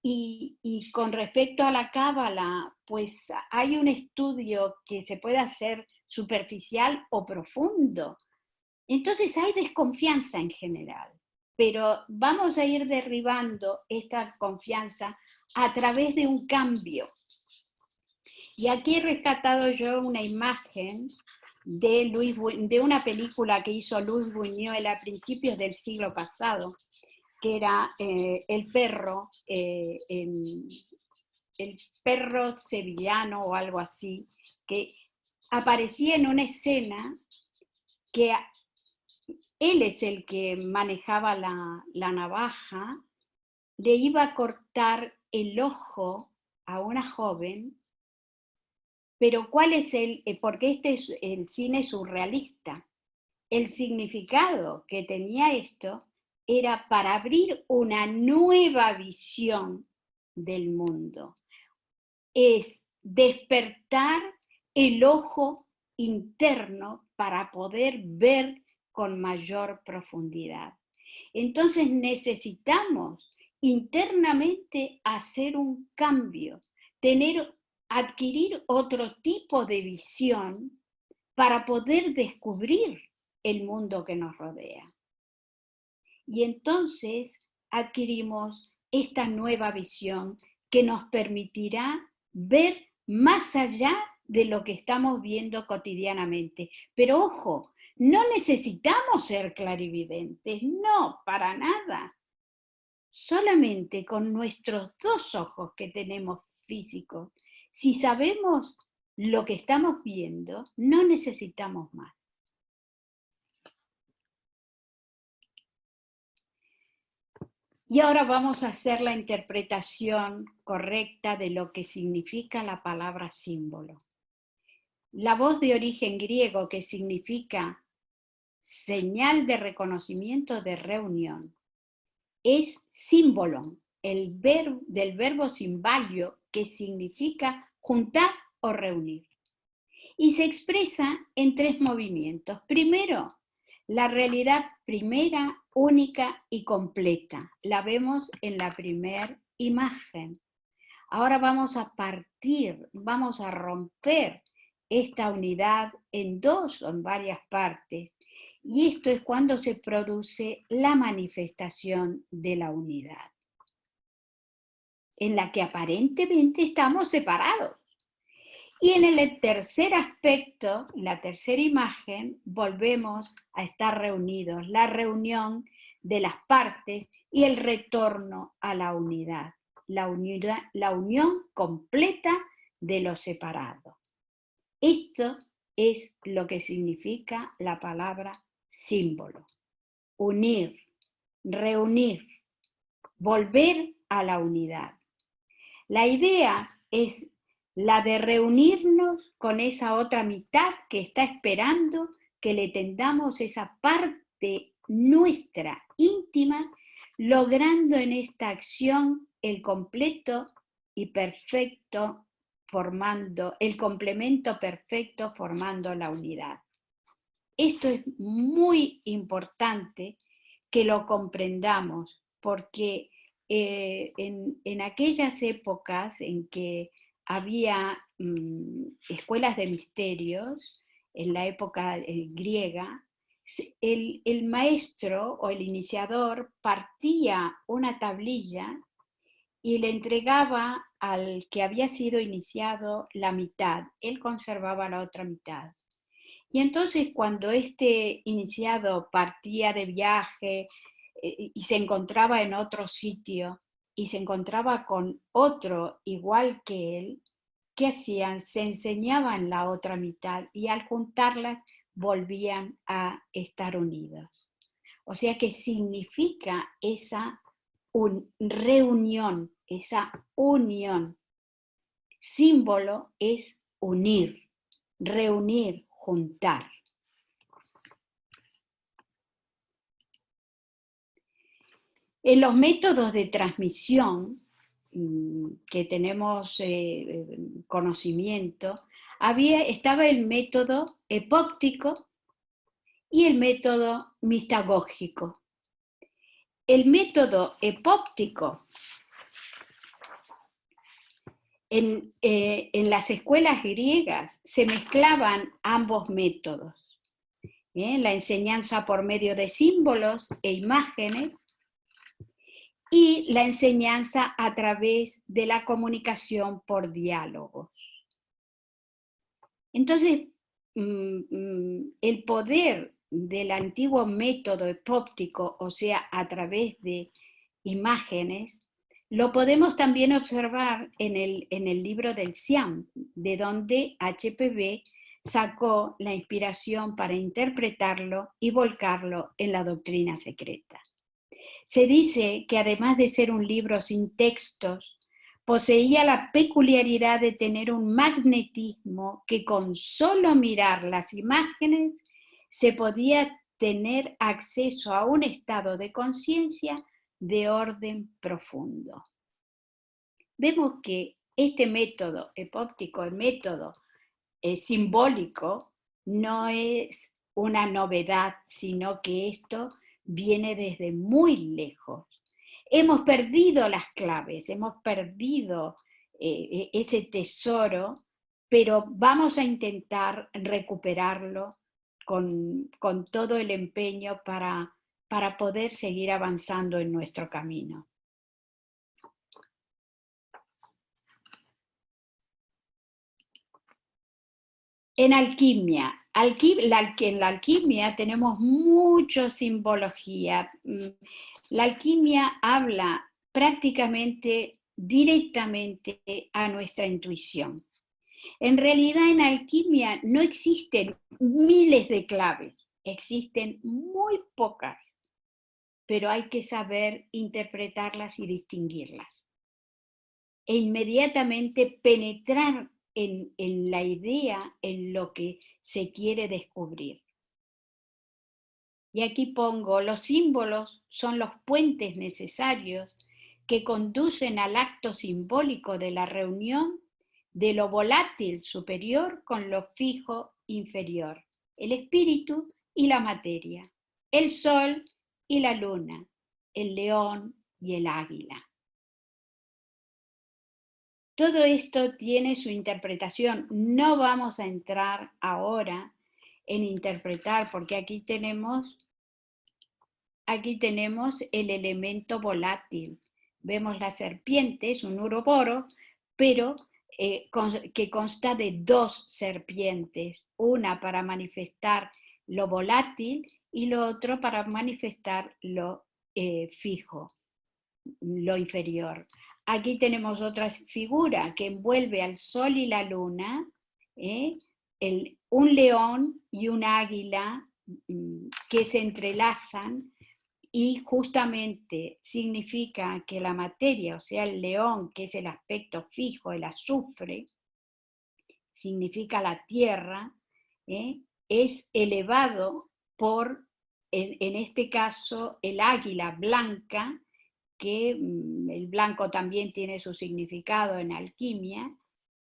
Y con respecto a la cábala, pues hay un estudio que se puede hacer superficial o profundo. Entonces hay desconfianza en general, pero vamos a ir derribando esta confianza a través de un cambio. Y aquí he rescatado yo una imagen de una película que hizo Luis Buñuel a principios del siglo pasado, que era el perro sevillano o algo así, que aparecía en una escena que él es el que manejaba la navaja, le iba a cortar el ojo a una joven, pero ¿cuál es porque el cine surrealista? El significado que tenía esto era para abrir una nueva visión del mundo. Es despertar el ojo interno para poder ver con mayor profundidad. Entonces necesitamos internamente hacer un cambio, adquirir otro tipo de visión para poder descubrir el mundo que nos rodea. Y entonces adquirimos esta nueva visión que nos permitirá ver más allá de lo que estamos viendo cotidianamente. Pero ojo, no necesitamos ser clarividentes, no, para nada. Solamente con nuestros dos ojos que tenemos físicos, si sabemos lo que estamos viendo, no necesitamos más. Y ahora vamos a hacer la interpretación correcta de lo que significa la palabra símbolo. La voz de origen griego, que significa señal de reconocimiento de reunión, es símbolo, del verbo symbalio, que significa juntar o reunir. Y se expresa en 3 movimientos. Primero, la realidad primera, única y completa. La vemos en la primera imagen. Ahora vamos a partir, vamos a romper esta unidad en 2 o en varias partes. Y esto es cuando se produce la manifestación de la unidad, en la que aparentemente estamos separados. Y en el tercer aspecto, en la tercera imagen, volvemos a estar reunidos, la reunión de las partes y el retorno a la unidad, la unión completa de lo separado. Esto es lo que significa la palabra símbolo: unir, reunir, volver a la unidad. La idea es la de reunirnos con esa otra mitad que está esperando que le tendamos esa parte nuestra íntima, logrando en esta acción el completo y perfecto, el complemento perfecto formando la unidad. Esto es muy importante que lo comprendamos, porque en aquellas épocas en que había escuelas de misterios, en la época griega, el maestro o el iniciador partía una tablilla y le entregaba al que había sido iniciado la mitad, él conservaba la otra mitad. Y entonces cuando este iniciado partía de viaje y se encontraba en otro sitio y se encontraba con otro igual que él, ¿qué hacían? Se enseñaban la otra mitad y al juntarlas volvían a estar unidos. O sea que significa esa reunión, esa unión. Símbolo es unir, reunir, juntar. En los métodos de transmisión que tenemos conocimiento, estaba el método epóptico y el método mistagógico. El método epóptico, en las escuelas griegas se mezclaban ambos métodos, la enseñanza por medio de símbolos e imágenes y la enseñanza a través de la comunicación por diálogos. Entonces, el poder del antiguo método epóptico, o sea, a través de imágenes, lo podemos también observar en el libro del Siam, de donde HPB sacó la inspiración para interpretarlo y volcarlo en la doctrina secreta. Se dice que además de ser un libro sin textos, poseía la peculiaridad de tener un magnetismo que con solo mirar las imágenes se podía tener acceso a un estado de conciencia de orden profundo. Vemos que este método epóptico, el método simbólico, no es una novedad, sino que esto viene desde muy lejos. Hemos perdido las claves, hemos perdido ese tesoro, pero vamos a intentar recuperarlo con todo el empeño para poder seguir avanzando en nuestro camino. En alquimia, en la alquimia tenemos mucha simbología. La alquimia habla prácticamente directamente a nuestra intuición. En realidad en alquimia no existen miles de claves, existen muy pocas. pero hay que saber interpretarlas y distinguirlas. E inmediatamente penetrar en la idea, en lo que se quiere descubrir. Y aquí pongo, los símbolos son los puentes necesarios que conducen al acto simbólico de la reunión de lo volátil superior con lo fijo inferior, el espíritu y la materia, el sol y la luna, el león y el águila. Todo esto tiene su interpretación. No vamos a entrar ahora en interpretar, porque aquí tenemos el elemento volátil. Vemos la serpiente, es un uroboro, pero que consta de dos serpientes, una para manifestar lo volátil y lo otro para manifestar lo fijo, lo inferior. Aquí tenemos otra figura que envuelve al sol y la luna, un león y un águila que se entrelazan, y justamente significa que la materia, o sea, el león, que es el aspecto fijo, el azufre, significa la tierra, es elevado por, en este caso, el águila blanca, que el blanco también tiene su significado en alquimia,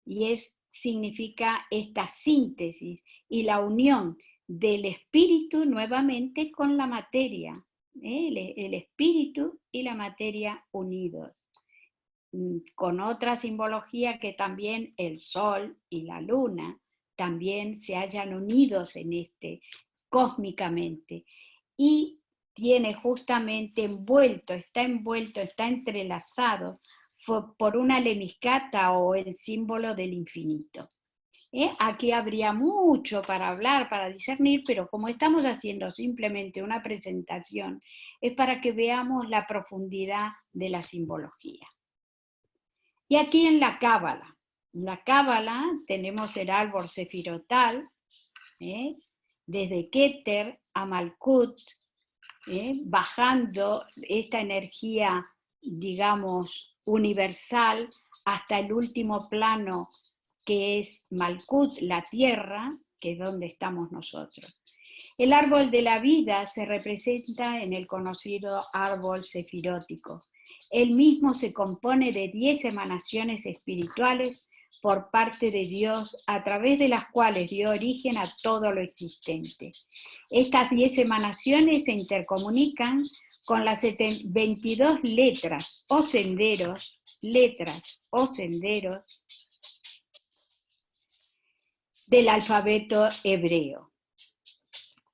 y significa esta síntesis y la unión del espíritu nuevamente con la materia, el espíritu y la materia unidos, con otra simbología que también el sol y la luna también se hayan unidos en cósmicamente, y tiene justamente está entrelazado por una lemniscata o el símbolo del infinito. Aquí habría mucho para hablar, para discernir, pero como estamos haciendo simplemente una presentación, es para que veamos la profundidad de la simbología. Y aquí en la Cábala tenemos el árbol sefirotal, desde Keter a Malkut, bajando esta energía, digamos, universal hasta el último plano, que es Malkut, la tierra, que es donde estamos nosotros. El árbol de la vida se representa en el conocido árbol sefirótico. El mismo se compone de 10 emanaciones espirituales por parte de Dios, a través de las cuales dio origen a todo lo existente. Estas 10 emanaciones se intercomunican con las 22 letras o senderos del alfabeto hebreo.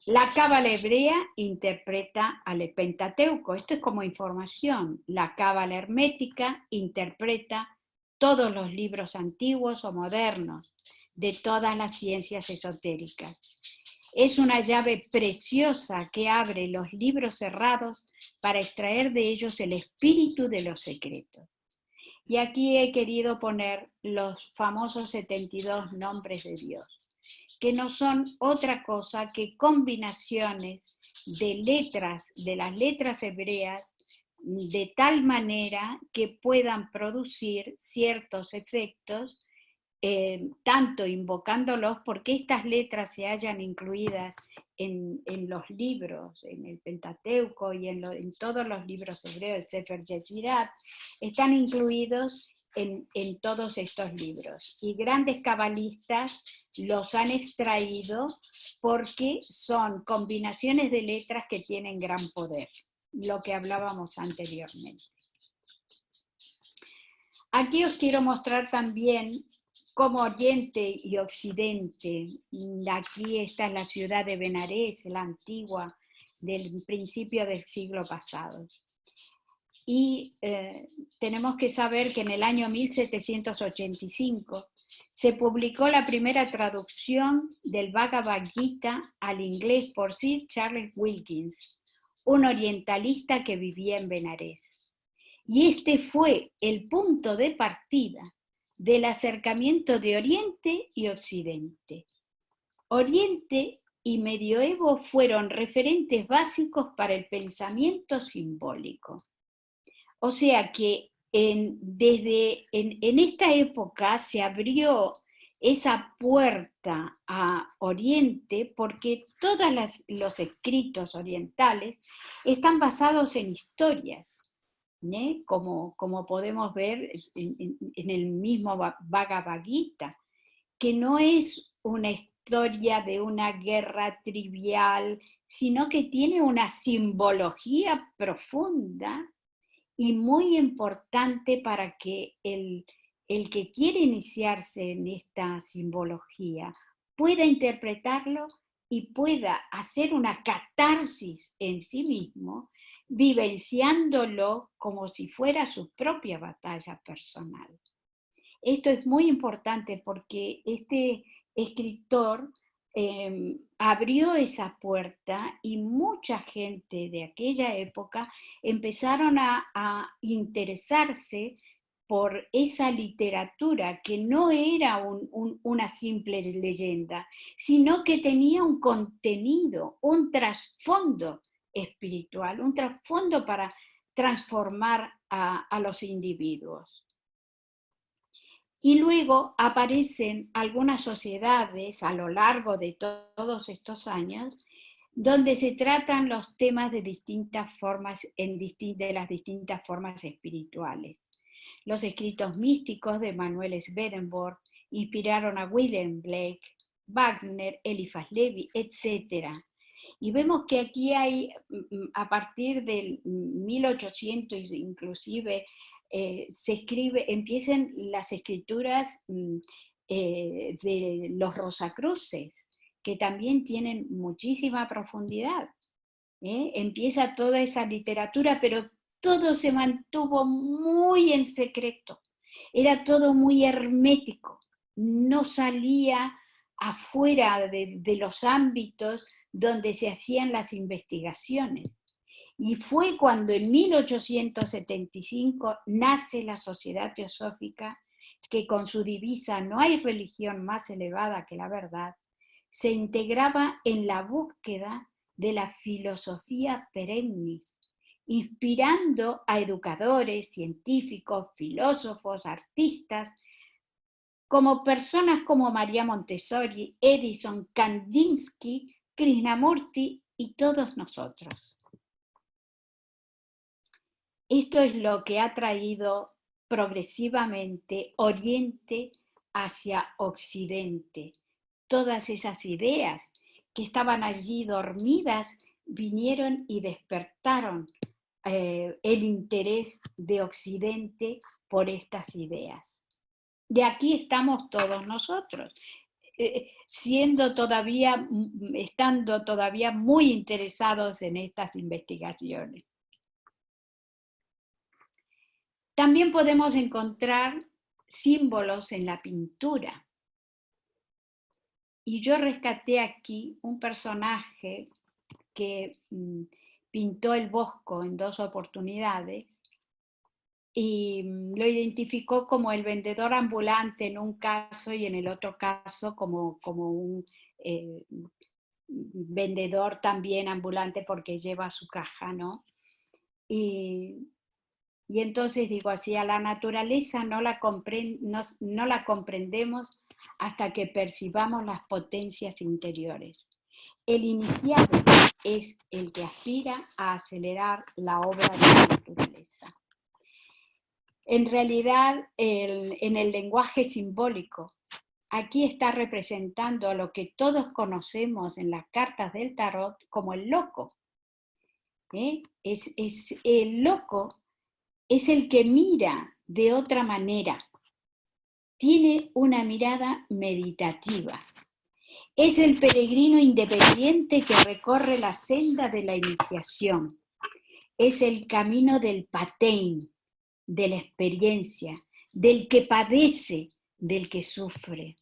La Cábala hebrea interpreta al Pentateuco, esto es como información. La Cábala hermética interpreta todos los libros antiguos o modernos de todas las ciencias esotéricas. Es una llave preciosa que abre los libros cerrados para extraer de ellos el espíritu de los secretos. Y aquí he querido poner los famosos 72 nombres de Dios, que no son otra cosa que combinaciones de letras, de las letras hebreas, de tal manera que puedan producir ciertos efectos, tanto invocándolos, porque estas letras se hallan incluidas en los libros, en el Pentateuco y en todos los libros hebreos, el Sefer Yezirat, están incluidos en todos estos libros. Y grandes cabalistas los han extraído porque son combinaciones de letras que tienen gran poder, lo que hablábamos anteriormente. Aquí os quiero mostrar también cómo Oriente y Occidente, aquí está la ciudad de Benarés, la antigua, del principio del siglo pasado. Y tenemos que saber que en el año 1785 se publicó la primera traducción del Bhagavad Gita al inglés por Sir Charles Wilkins, un orientalista que vivía en Benarés. Y este fue el punto de partida del acercamiento de Oriente y Occidente. Oriente y medioevo fueron referentes básicos para el pensamiento simbólico. O sea que desde esta época se abrió esa puerta a Oriente porque todos los escritos orientales están basados en historias, ¿eh? Como podemos ver en el mismo Bhagavad Gita, que no es una historia de una guerra trivial, sino que tiene una simbología profunda y muy importante para que el que quiere iniciarse en esta simbología pueda interpretarlo y pueda hacer una catarsis en sí mismo, vivenciándolo como si fuera su propia batalla personal. Esto es muy importante porque este escritor abrió esa puerta y mucha gente de aquella época empezaron a interesarse por esa literatura que no era una simple leyenda, sino que tenía un contenido, un trasfondo espiritual, un trasfondo para transformar a los individuos. Y luego aparecen algunas sociedades a lo largo de todos estos años donde se tratan los temas de distintas formas, de las distintas formas espirituales. Los escritos místicos de Manuel Swedenborg inspiraron a William Blake, Wagner, Eliphas Levi, etc. Y vemos que aquí hay, a partir del 1800 inclusive, empiezan las escrituras de los Rosacruces, que también tienen muchísima profundidad. Empieza toda esa literatura, pero todo se mantuvo muy en secreto. Era todo muy hermético. No salía afuera de los ámbitos donde se hacían las investigaciones. Y fue cuando en 1875 nace la Sociedad Teosófica, que con su divisa "No hay religión más elevada que la verdad", se integraba en la búsqueda de la filosofía perennis, inspirando a educadores, científicos, filósofos, artistas, como personas como María Montessori, Edison, Kandinsky, Krishnamurti y todos nosotros. Esto es lo que ha traído progresivamente Oriente hacia Occidente. Todas esas ideas que estaban allí dormidas vinieron y despertaron el interés de Occidente por estas ideas. De aquí estamos todos nosotros, estando todavía muy interesados en estas investigaciones. También podemos encontrar símbolos en la pintura. Y yo rescaté aquí un personaje que pintó el Bosco en 2 oportunidades y lo identificó como el vendedor ambulante en un caso y en el otro caso como un vendedor también ambulante porque lleva su caja, ¿no? Y entonces digo así, a la naturaleza no la comprendemos hasta que percibamos las potencias interiores. El iniciado es el que aspira a acelerar la obra de la naturaleza. En realidad, en el lenguaje simbólico, aquí está representando lo que todos conocemos en las cartas del tarot como el loco. El loco es el que mira de otra manera, tiene una mirada meditativa. Es el peregrino independiente que recorre la senda de la iniciación. Es el camino del patein, de la experiencia, del que padece, del que sufre.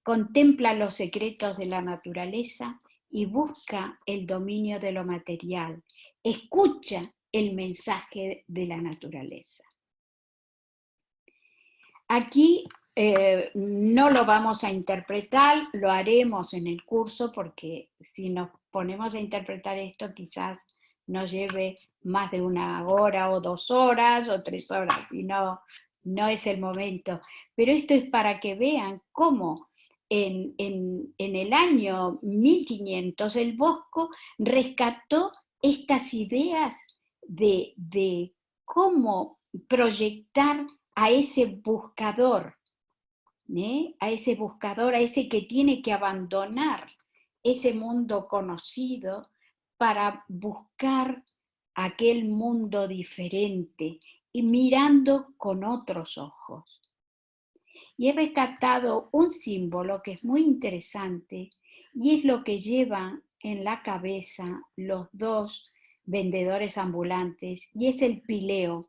Contempla los secretos de la naturaleza y busca el dominio de lo material. Escucha el mensaje de la naturaleza. Aquí no lo vamos a interpretar, lo haremos en el curso, porque si nos ponemos a interpretar esto quizás nos lleve más de 1 hora o 2 horas o 3 horas, y no es el momento. Pero esto es para que vean cómo en el año 1500 el Bosco rescató estas ideas de cómo proyectar a ese buscador, a ese que tiene que abandonar ese mundo conocido para buscar aquel mundo diferente y mirando con otros ojos. Y he rescatado un símbolo que es muy interesante y es lo que llevan en la cabeza los 2 vendedores ambulantes, y es el pileo,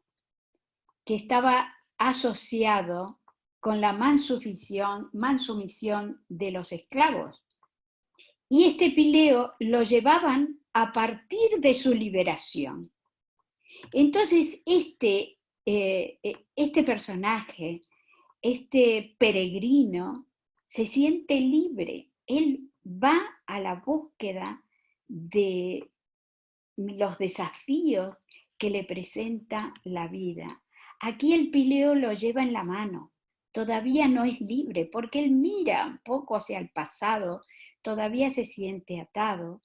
que estaba asociado con la mansumisión de los esclavos. Y este pileo lo llevaban a partir de su liberación. Entonces este personaje, este peregrino, se siente libre. Él va a la búsqueda de los desafíos que le presenta la vida. Aquí el pileo lo lleva en la mano. Todavía no es libre porque él mira un poco hacia el pasado, todavía se siente atado,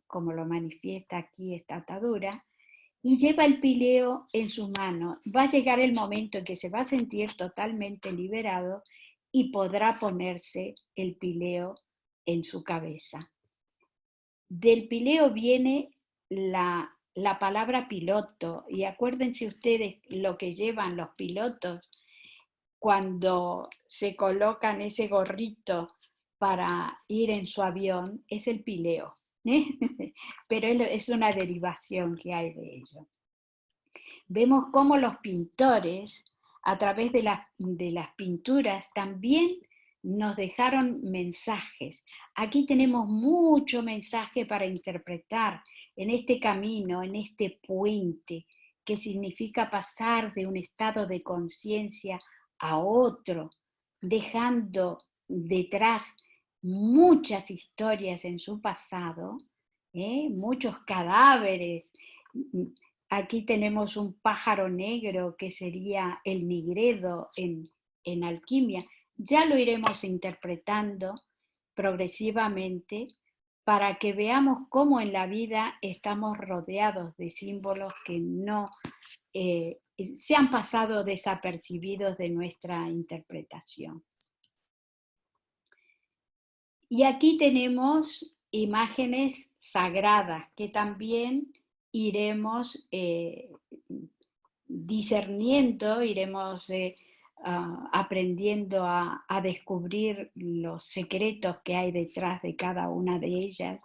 como lo manifiesta aquí esta atadura, y lleva el pileo en su mano. Va a llegar el momento en que se va a sentir totalmente liberado y podrá ponerse el pileo en su cabeza. Del pileo viene la palabra piloto, y acuérdense ustedes lo que llevan los pilotos cuando se colocan ese gorrito para ir en su avión, es el pileo, pero es una derivación que hay de ello. Vemos cómo los pintores, a través de las pinturas, también nos dejaron mensajes. Aquí tenemos mucho mensaje para interpretar en este camino, en este puente, que significa pasar de un estado de conciencia a otro, dejando detrás muchas historias en su pasado, muchos cadáveres. Aquí tenemos un pájaro negro que sería el nigredo en alquimia. Ya lo iremos interpretando progresivamente para que veamos cómo en la vida estamos rodeados de símbolos que no se han pasado desapercibidos de nuestra interpretación. Y aquí tenemos imágenes sagradas que también iremos discerniendo, iremos aprendiendo a descubrir los secretos que hay detrás de cada una de ellas.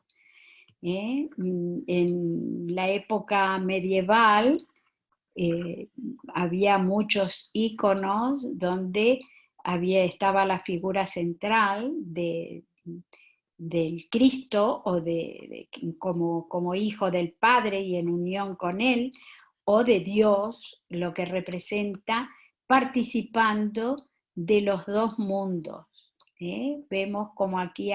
En la época medieval había muchos íconos donde estaba la figura central del Cristo, o como hijo del Padre y en unión con Él, o de Dios, lo que representa participando de los 2 mundos. Vemos como aquí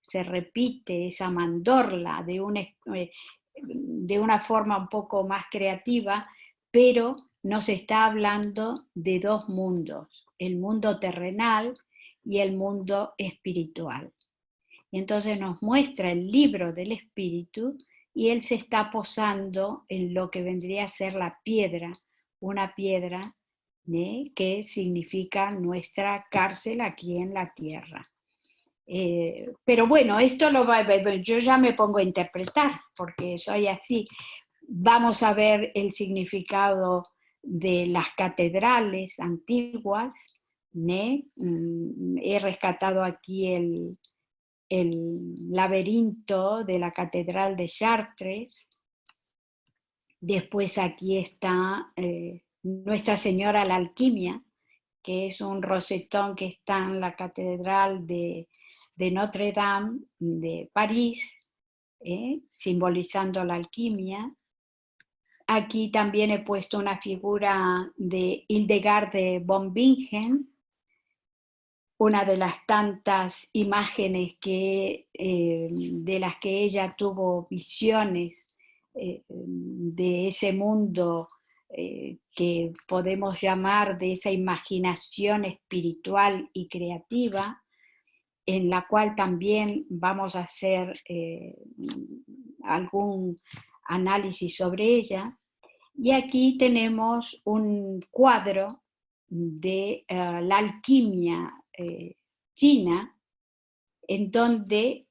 se repite esa mandorla de una forma un poco más creativa, pero nos está hablando de 2 mundos, el mundo terrenal y el mundo espiritual. Entonces nos muestra el libro del espíritu y él se está posando en lo que vendría a ser la piedra, una piedra que significa nuestra cárcel aquí en la tierra. Pero bueno, yo ya me pongo a interpretar porque soy así. Vamos a ver el significado de las catedrales antiguas. He rescatado aquí el laberinto de la catedral de Chartres. Después aquí está Nuestra Señora la Alquimia, que es un rosetón que está en la catedral de Notre Dame de París, simbolizando la alquimia. Aquí también he puesto una figura de Hildegard de von Bingen, una de las tantas imágenes de las que ella tuvo visiones de ese mundo que podemos llamar de esa imaginación espiritual y creativa, en la cual también vamos a hacer algún análisis sobre ella. Y aquí tenemos un cuadro de la alquimia china, en donde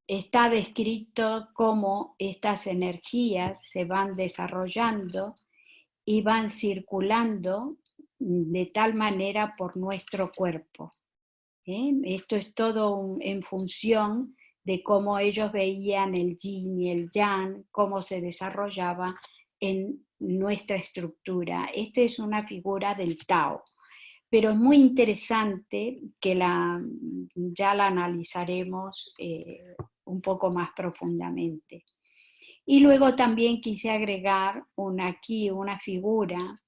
está descrito cómo estas energías se van desarrollando y van circulando de tal manera por nuestro cuerpo. Esto es todo en función de cómo ellos veían el yin y el yang, cómo se desarrollaba en nuestra estructura. Esta es una figura del Tao, pero es muy interesante que ya la analizaremos un poco más profundamente. Y luego también quise agregar aquí una figura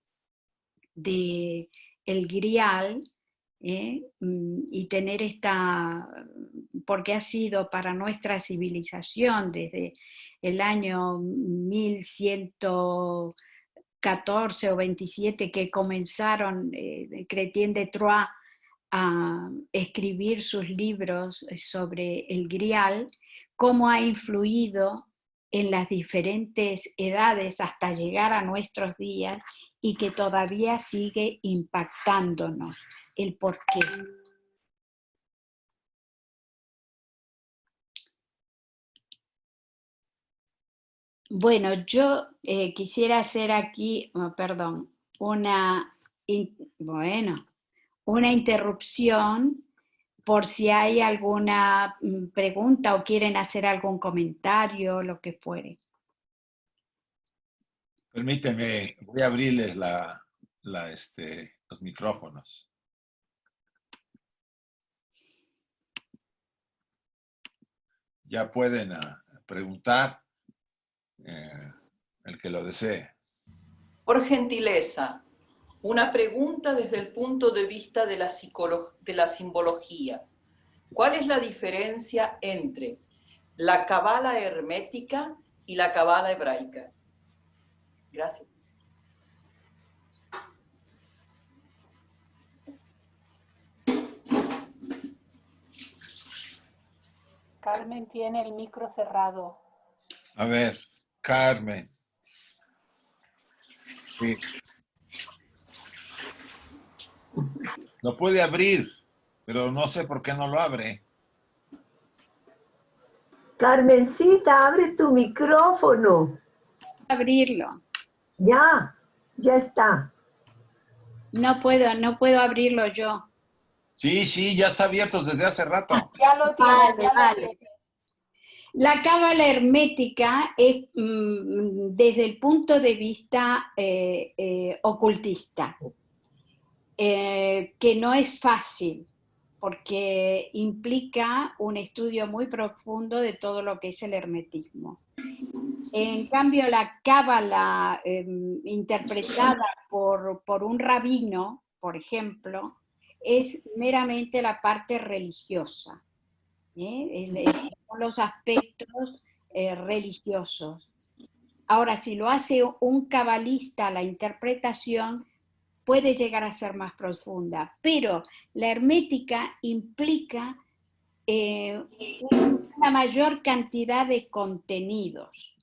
de el grial, y tener porque ha sido para nuestra civilización desde el año 1114 o 27 que comenzaron Chrétien de Troyes a escribir sus libros sobre el grial, cómo ha influido en las diferentes edades hasta llegar a nuestros días y que todavía sigue impactándonos. El por qué. Bueno, yo quisiera hacer aquí, una interrupción por si hay alguna pregunta o quieren hacer algún comentario, lo que fuere. Permíteme, voy a abrirles los micrófonos. Ya pueden preguntar el que lo desee. Por gentileza, una pregunta desde el punto de vista de la simbología. ¿Cuál es la diferencia entre la cábala hermética y la cábala hebraica? Gracias. Carmen tiene el micro cerrado. A ver, Carmen. Sí. Lo puede abrir, pero no sé por qué no lo abre. Carmencita, abre tu micrófono. Abrirlo. Ya está. No puedo abrirlo yo. Sí, ya está abierto desde hace rato. Ya lo tienes, Vale. lo tienes. La cábala hermética es desde el punto de vista ocultista, que no es fácil, porque implica un estudio muy profundo de todo lo que es el hermetismo. En cambio, la cábala interpretada por un rabino, por ejemplo, es meramente la parte religiosa. Son los aspectos religiosos. Ahora, si lo hace un cabalista, la interpretación puede llegar a ser más profunda, pero la hermética implica una mayor cantidad de contenidos,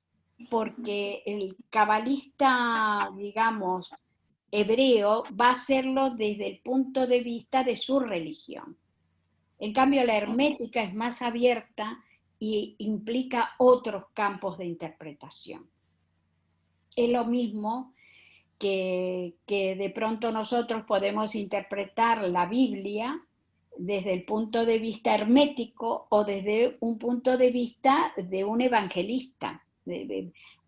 porque el cabalista, digamos, hebreo, va a hacerlo desde el punto de vista de su religión. En cambio, la hermética es más abierta y implica otros campos de interpretación. Es lo mismo que de pronto nosotros podemos interpretar la Biblia desde el punto de vista hermético o desde un punto de vista de un evangelista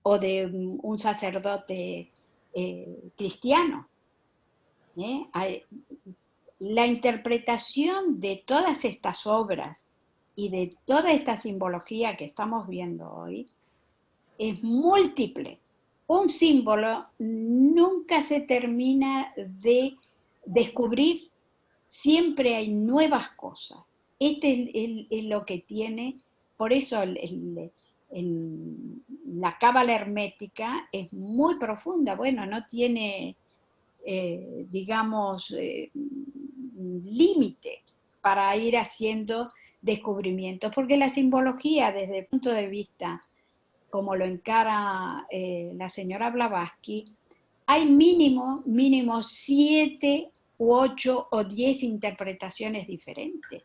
o de un sacerdote cristiano. La interpretación de todas estas obras y de toda esta simbología que estamos viendo hoy es múltiple. Un símbolo nunca se termina de descubrir, siempre hay nuevas cosas. Este es lo que tiene, por eso la cábala hermética es muy profunda. Bueno, no tiene, digamos, límite para ir haciendo descubrimientos, porque la simbología, desde el punto de vista como lo encara la señora Blavatsky, hay mínimo 7 u 8 o 10 interpretaciones diferentes.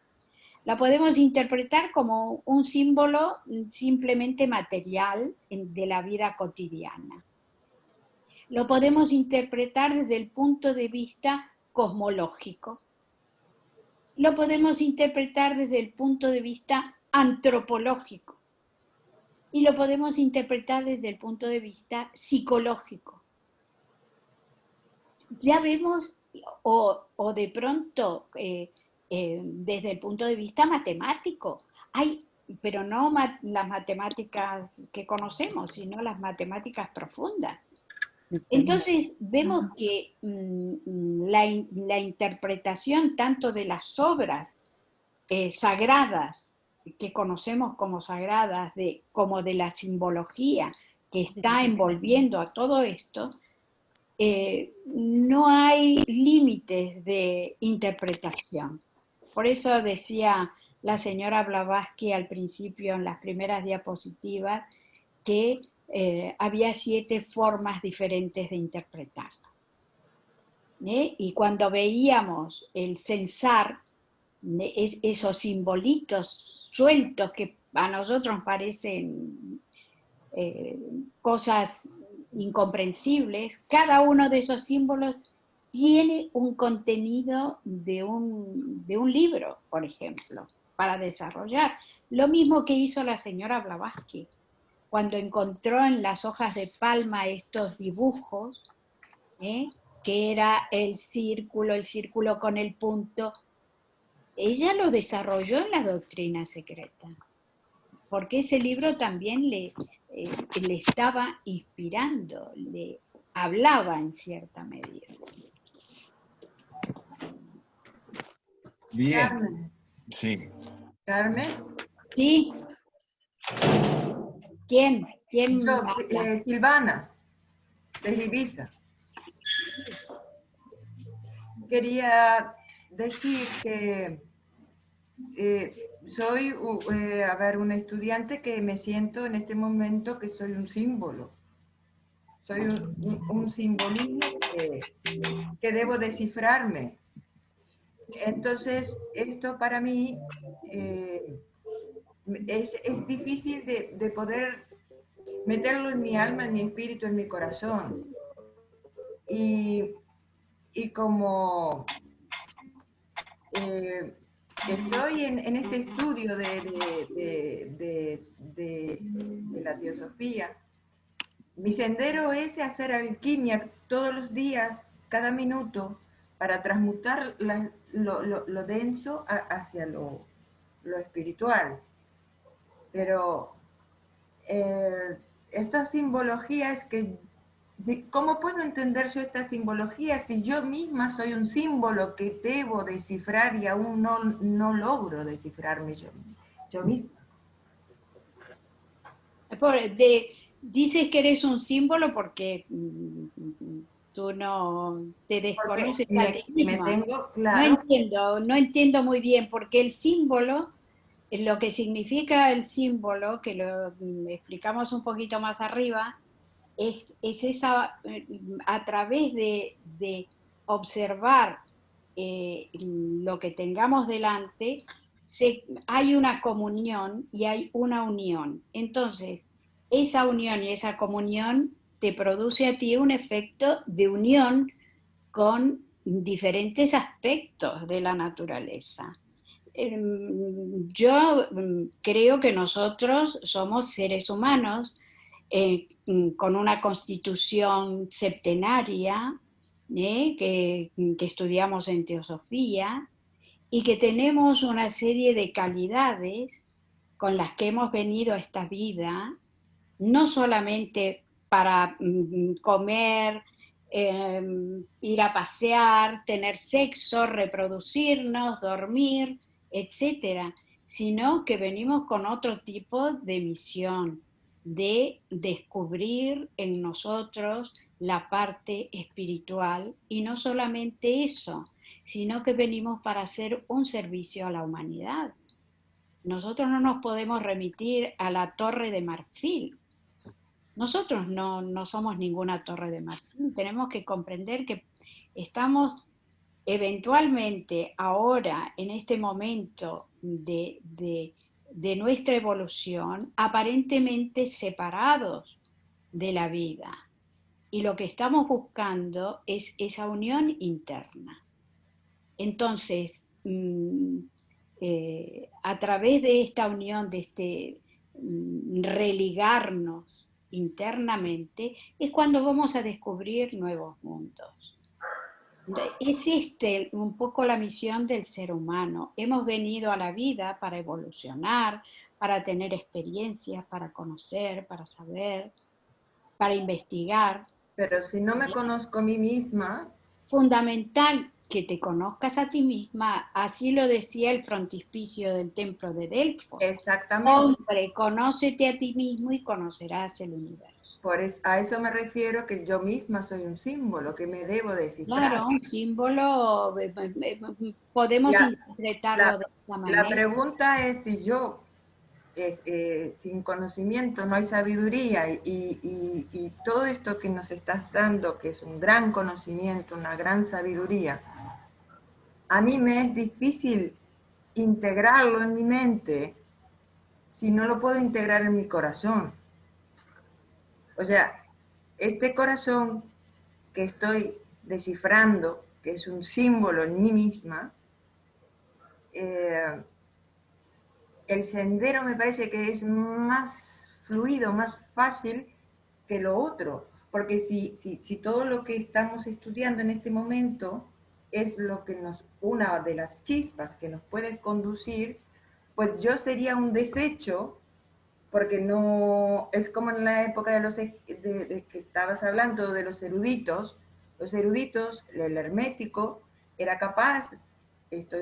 La podemos interpretar como un símbolo simplemente material de la vida cotidiana. Lo podemos interpretar desde el punto de vista cosmológico. Lo podemos interpretar desde el punto de vista antropológico. Y lo podemos interpretar desde el punto de vista psicológico. Ya vemos, o de pronto, desde el punto de vista matemático, pero no las matemáticas que conocemos, sino las matemáticas profundas. Entonces vemos que la interpretación tanto de las obras sagradas, que conocemos como sagradas, como de la simbología que está envolviendo a todo esto, no hay límites de interpretación. Por eso decía la señora Blavatsky al principio, en las primeras diapositivas, que había 7 formas diferentes de interpretarla. Y cuando veíamos el censar, esos simbolitos sueltos que a nosotros parecen cosas incomprensibles, cada uno de esos símbolos tiene un contenido de un libro, por ejemplo, para desarrollar. Lo mismo que hizo la señora Blavatsky, cuando encontró en las hojas de palma estos dibujos, que era el círculo con el punto. Ella lo desarrolló en la doctrina secreta, porque ese libro también le estaba inspirando, le hablaba en cierta medida. Bien. Carmen. Sí. Carmen. Sí. ¿Quién Yo, habla? Silvana, de Ibiza. Quería decir que soy un estudiante que me siento en este momento que soy un símbolo. Soy un simbolismo que debo descifrarme. Entonces, esto para mí es difícil de poder meterlo en mi alma, en mi espíritu, en mi corazón. Y como estoy en este estudio de la teosofía, mi sendero es hacer alquimia todos los días, cada minuto, para transmutar lo denso hacia lo espiritual. Pero esta simbología es que, ¿cómo puedo entender yo esta simbología si yo misma soy un símbolo que debo descifrar y aún no logro descifrarme yo misma? Dices que eres un símbolo porque tú no te desconoces a ti misma. Me tengo, claro. No entiendo muy bien, porque el símbolo, lo que significa el símbolo, que lo explicamos un poquito más arriba, es esa, a través de observar lo que tengamos delante, hay una comunión y hay una unión. Entonces, esa unión y esa comunión te produce a ti un efecto de unión con diferentes aspectos de la naturaleza. Yo creo que nosotros somos seres humanos con una constitución septenaria, que estudiamos en teosofía, y que tenemos una serie de calidades con las que hemos venido a esta vida, no solamente para comer ir a pasear, tener sexo, reproducirnos, dormir, etcétera, sino que venimos con otro tipo de misión, de descubrir en nosotros la parte espiritual, y no solamente eso, sino que venimos para hacer un servicio a la humanidad. Nosotros no nos podemos remitir a la Torre de Marfil. Nosotros no somos ninguna Torre de Marfil. Tenemos que comprender que estamos eventualmente ahora, en este momento de nuestra evolución, aparentemente separados de la vida. Y lo que estamos buscando es esa unión interna. Entonces, a través de esta unión, de este religarnos internamente, es cuando vamos a descubrir nuevos mundos. Es un poco la misión del ser humano. Hemos venido a la vida para evolucionar, para tener experiencias, para conocer, para saber, para investigar. Pero si no me conozco a mí misma... Fundamental que te conozcas a ti misma, así lo decía el frontispicio del templo de Delfos. Exactamente. Hombre, conócete a ti mismo y conocerás el universo. A eso me refiero, que yo misma soy un símbolo, que me debo descifrar. Claro, un símbolo, podemos interpretarlo de esa manera. La pregunta es si yo, sin conocimiento no hay sabiduría, y todo esto que nos estás dando, que es un gran conocimiento, una gran sabiduría, a mí me es difícil integrarlo en mi mente si no lo puedo integrar en mi corazón. O sea, este corazón que estoy descifrando, que es un símbolo en mí misma, el sendero me parece que es más fluido, más fácil que lo otro. Porque si todo lo que estamos estudiando en este momento es lo que una de las chispas que nos puede conducir, pues yo sería un desecho, porque no, es como en la época de que estabas hablando de los eruditos, el hermético era capaz,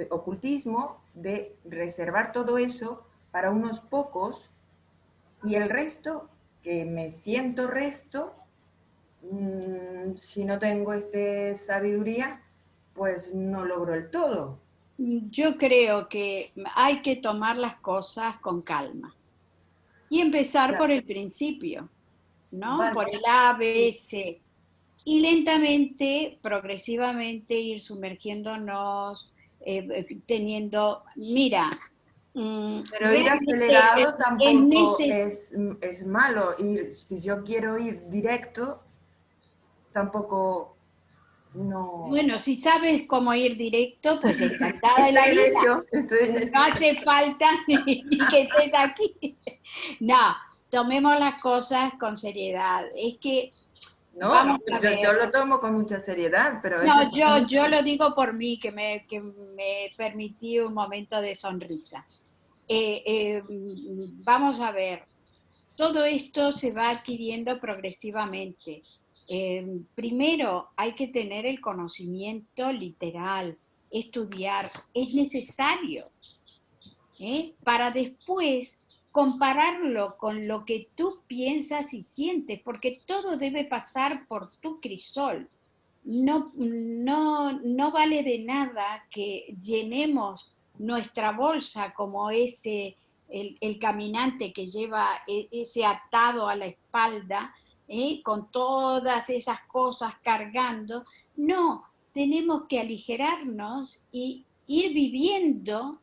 ocultismo, de reservar todo eso para unos pocos, y el resto, que me siento resto, si no tengo sabiduría, pues no logro el todo. Yo creo que hay que tomar las cosas con calma y empezar por el principio, ¿no? Vale. Por el A, B, C. Y lentamente, progresivamente ir sumergiéndonos, teniendo, mira... Pero ir acelerado tampoco es malo. Si yo quiero ir directo, tampoco no... Bueno, si sabes cómo ir directo, pues encantada de la vida. No hace falta ni que estés aquí. No, tomemos las cosas con seriedad. Es que... No, yo lo tomo con mucha seriedad, pero... No, yo lo digo por mí, que me permití un momento de sonrisa. Vamos a ver, todo esto se va adquiriendo progresivamente. Primero hay que tener el conocimiento literal, estudiar, es necesario, para después compararlo con lo que tú piensas y sientes, porque todo debe pasar por tu crisol. No vale de nada que llenemos nuestra bolsa como el caminante que lleva ese atado a la espalda, con todas esas cosas cargando. No, tenemos que aligerarnos y ir viviendo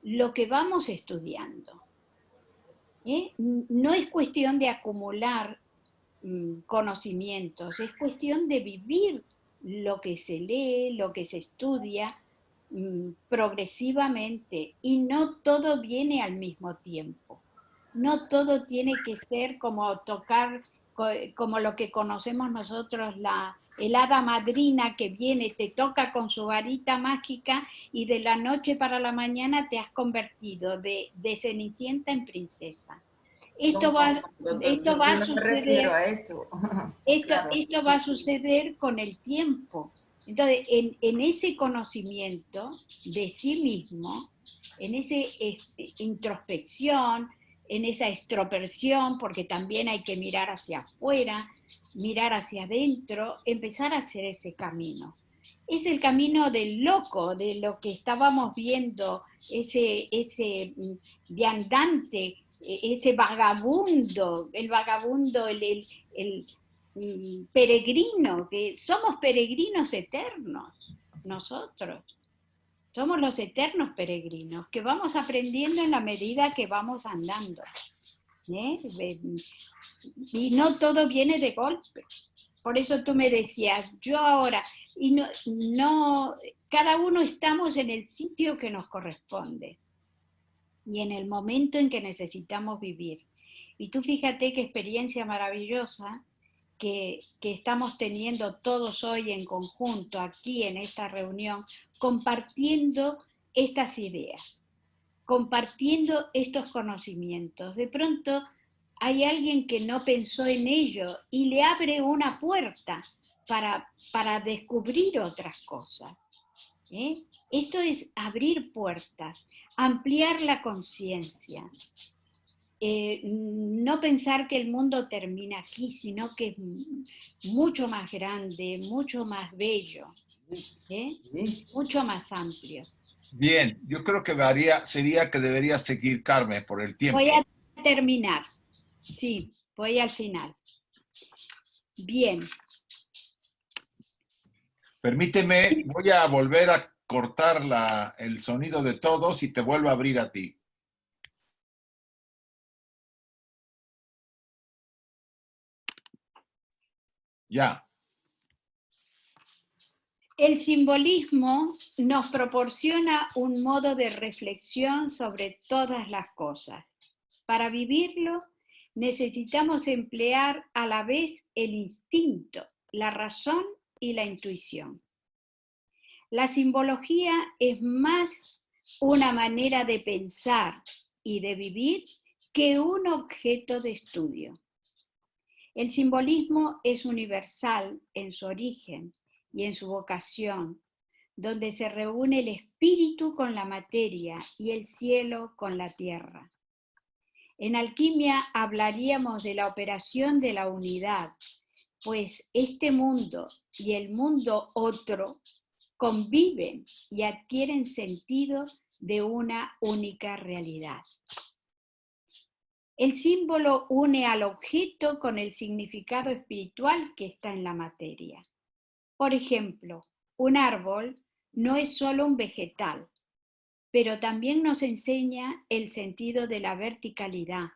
lo que vamos estudiando. No es cuestión de acumular conocimientos, es cuestión de vivir lo que se lee, lo que se estudia progresivamente, y no todo viene al mismo tiempo. No todo tiene que ser como tocar, como lo que conocemos nosotros, el hada madrina que viene, te toca con su varita mágica y de la noche para la mañana te has convertido de cenicienta en princesa. Esto va a Yo no me refiero suceder. a eso. Claro. Esto va a suceder con el tiempo. Entonces, en ese conocimiento de sí mismo, en esa introspección, en esa extroversión, porque también hay que mirar hacia afuera, mirar hacia adentro, empezar a hacer ese camino. Es el camino del loco, de lo que estábamos viendo, ese viandante, ese vagabundo, el vagabundo, el peregrino, que somos peregrinos eternos, nosotros. Somos los eternos peregrinos, que vamos aprendiendo en la medida que vamos andando. Y no todo viene de golpe. Por eso tú me decías, yo ahora, y no, cada uno estamos en el sitio que nos corresponde y en el momento en que necesitamos vivir. Y tú fíjate qué experiencia maravillosa que estamos teniendo todos hoy en conjunto, aquí en esta reunión, compartiendo estas ideas, compartiendo estos conocimientos. De pronto hay alguien que no pensó en ello y le abre una puerta para descubrir otras cosas. Esto es abrir puertas, ampliar la conciencia. No pensar que el mundo termina aquí, sino que es mucho más grande, mucho más bello, mucho más amplio. Bien, yo creo que sería que debería seguir, Carmen, por el tiempo. Voy a terminar, sí, voy al final. Bien. Permíteme, voy a volver a cortar el sonido de todos y te vuelvo a abrir a ti. Ya. El simbolismo nos proporciona un modo de reflexión sobre todas las cosas. Para vivirlo, necesitamos emplear a la vez el instinto, la razón y la intuición. La simbología es más una manera de pensar y de vivir que un objeto de estudio. El simbolismo es universal en su origen y en su vocación, donde se reúne el espíritu con la materia y el cielo con la tierra. En alquimia hablaríamos de la operación de la unidad, pues este mundo y el mundo otro conviven y adquieren sentido de una única realidad. El símbolo une al objeto con el significado espiritual que está en la materia. Por ejemplo, un árbol no es solo un vegetal, pero también nos enseña el sentido de la verticalidad,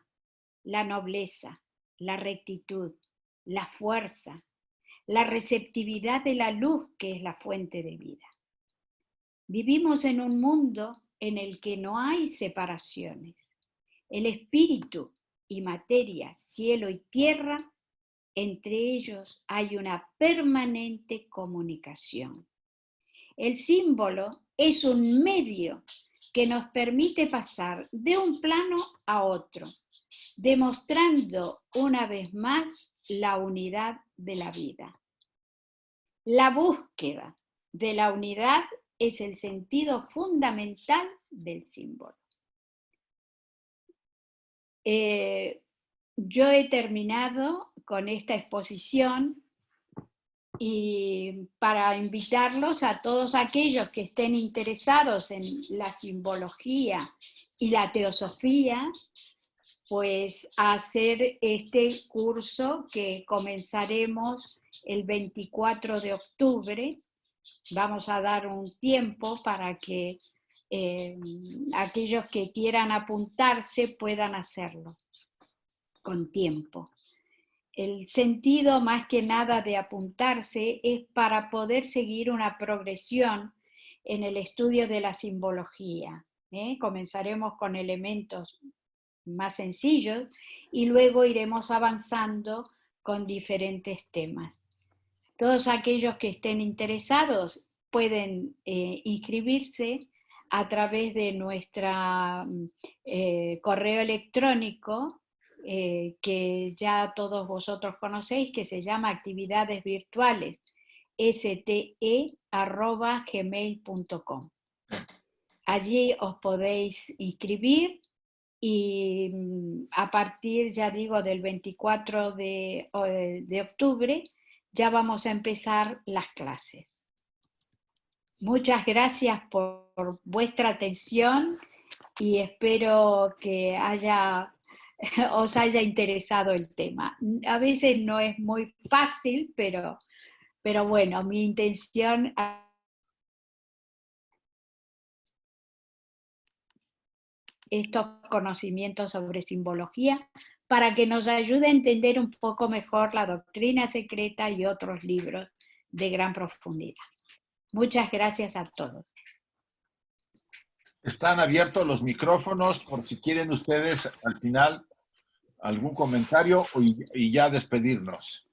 la nobleza, la rectitud, la fuerza, la receptividad de la luz que es la fuente de vida. Vivimos en un mundo en el que no hay separaciones. El espíritu y materia, cielo y tierra, entre ellos hay una permanente comunicación. El símbolo es un medio que nos permite pasar de un plano a otro, demostrando una vez más la unidad de la vida. La búsqueda de la unidad es el sentido fundamental del símbolo. Yo he terminado con esta exposición y para invitarlos a todos aquellos que estén interesados en la simbología y la teosofía, pues a hacer este curso que comenzaremos el 24 de octubre. Vamos a dar un tiempo para que aquellos que quieran apuntarse puedan hacerlo con tiempo. El sentido más que nada de apuntarse es para poder seguir una progresión en el estudio de la simbología. Comenzaremos con elementos más sencillos y luego iremos avanzando con diferentes temas. Todos aquellos que estén interesados pueden inscribirse a través de nuestro correo electrónico que ya todos vosotros conocéis, que se llama Actividades Virtuales, ste@gmail.com. Allí os podéis inscribir y a partir, ya digo, del 24 de octubre ya vamos a empezar las clases. Muchas gracias por vuestra atención y espero que os haya interesado el tema. A veces no es muy fácil, pero bueno, mi intención estos conocimientos sobre simbología para que nos ayude a entender un poco mejor la doctrina secreta y otros libros de gran profundidad. Muchas gracias a todos. Están abiertos los micrófonos por si quieren ustedes al final algún comentario y ya despedirnos.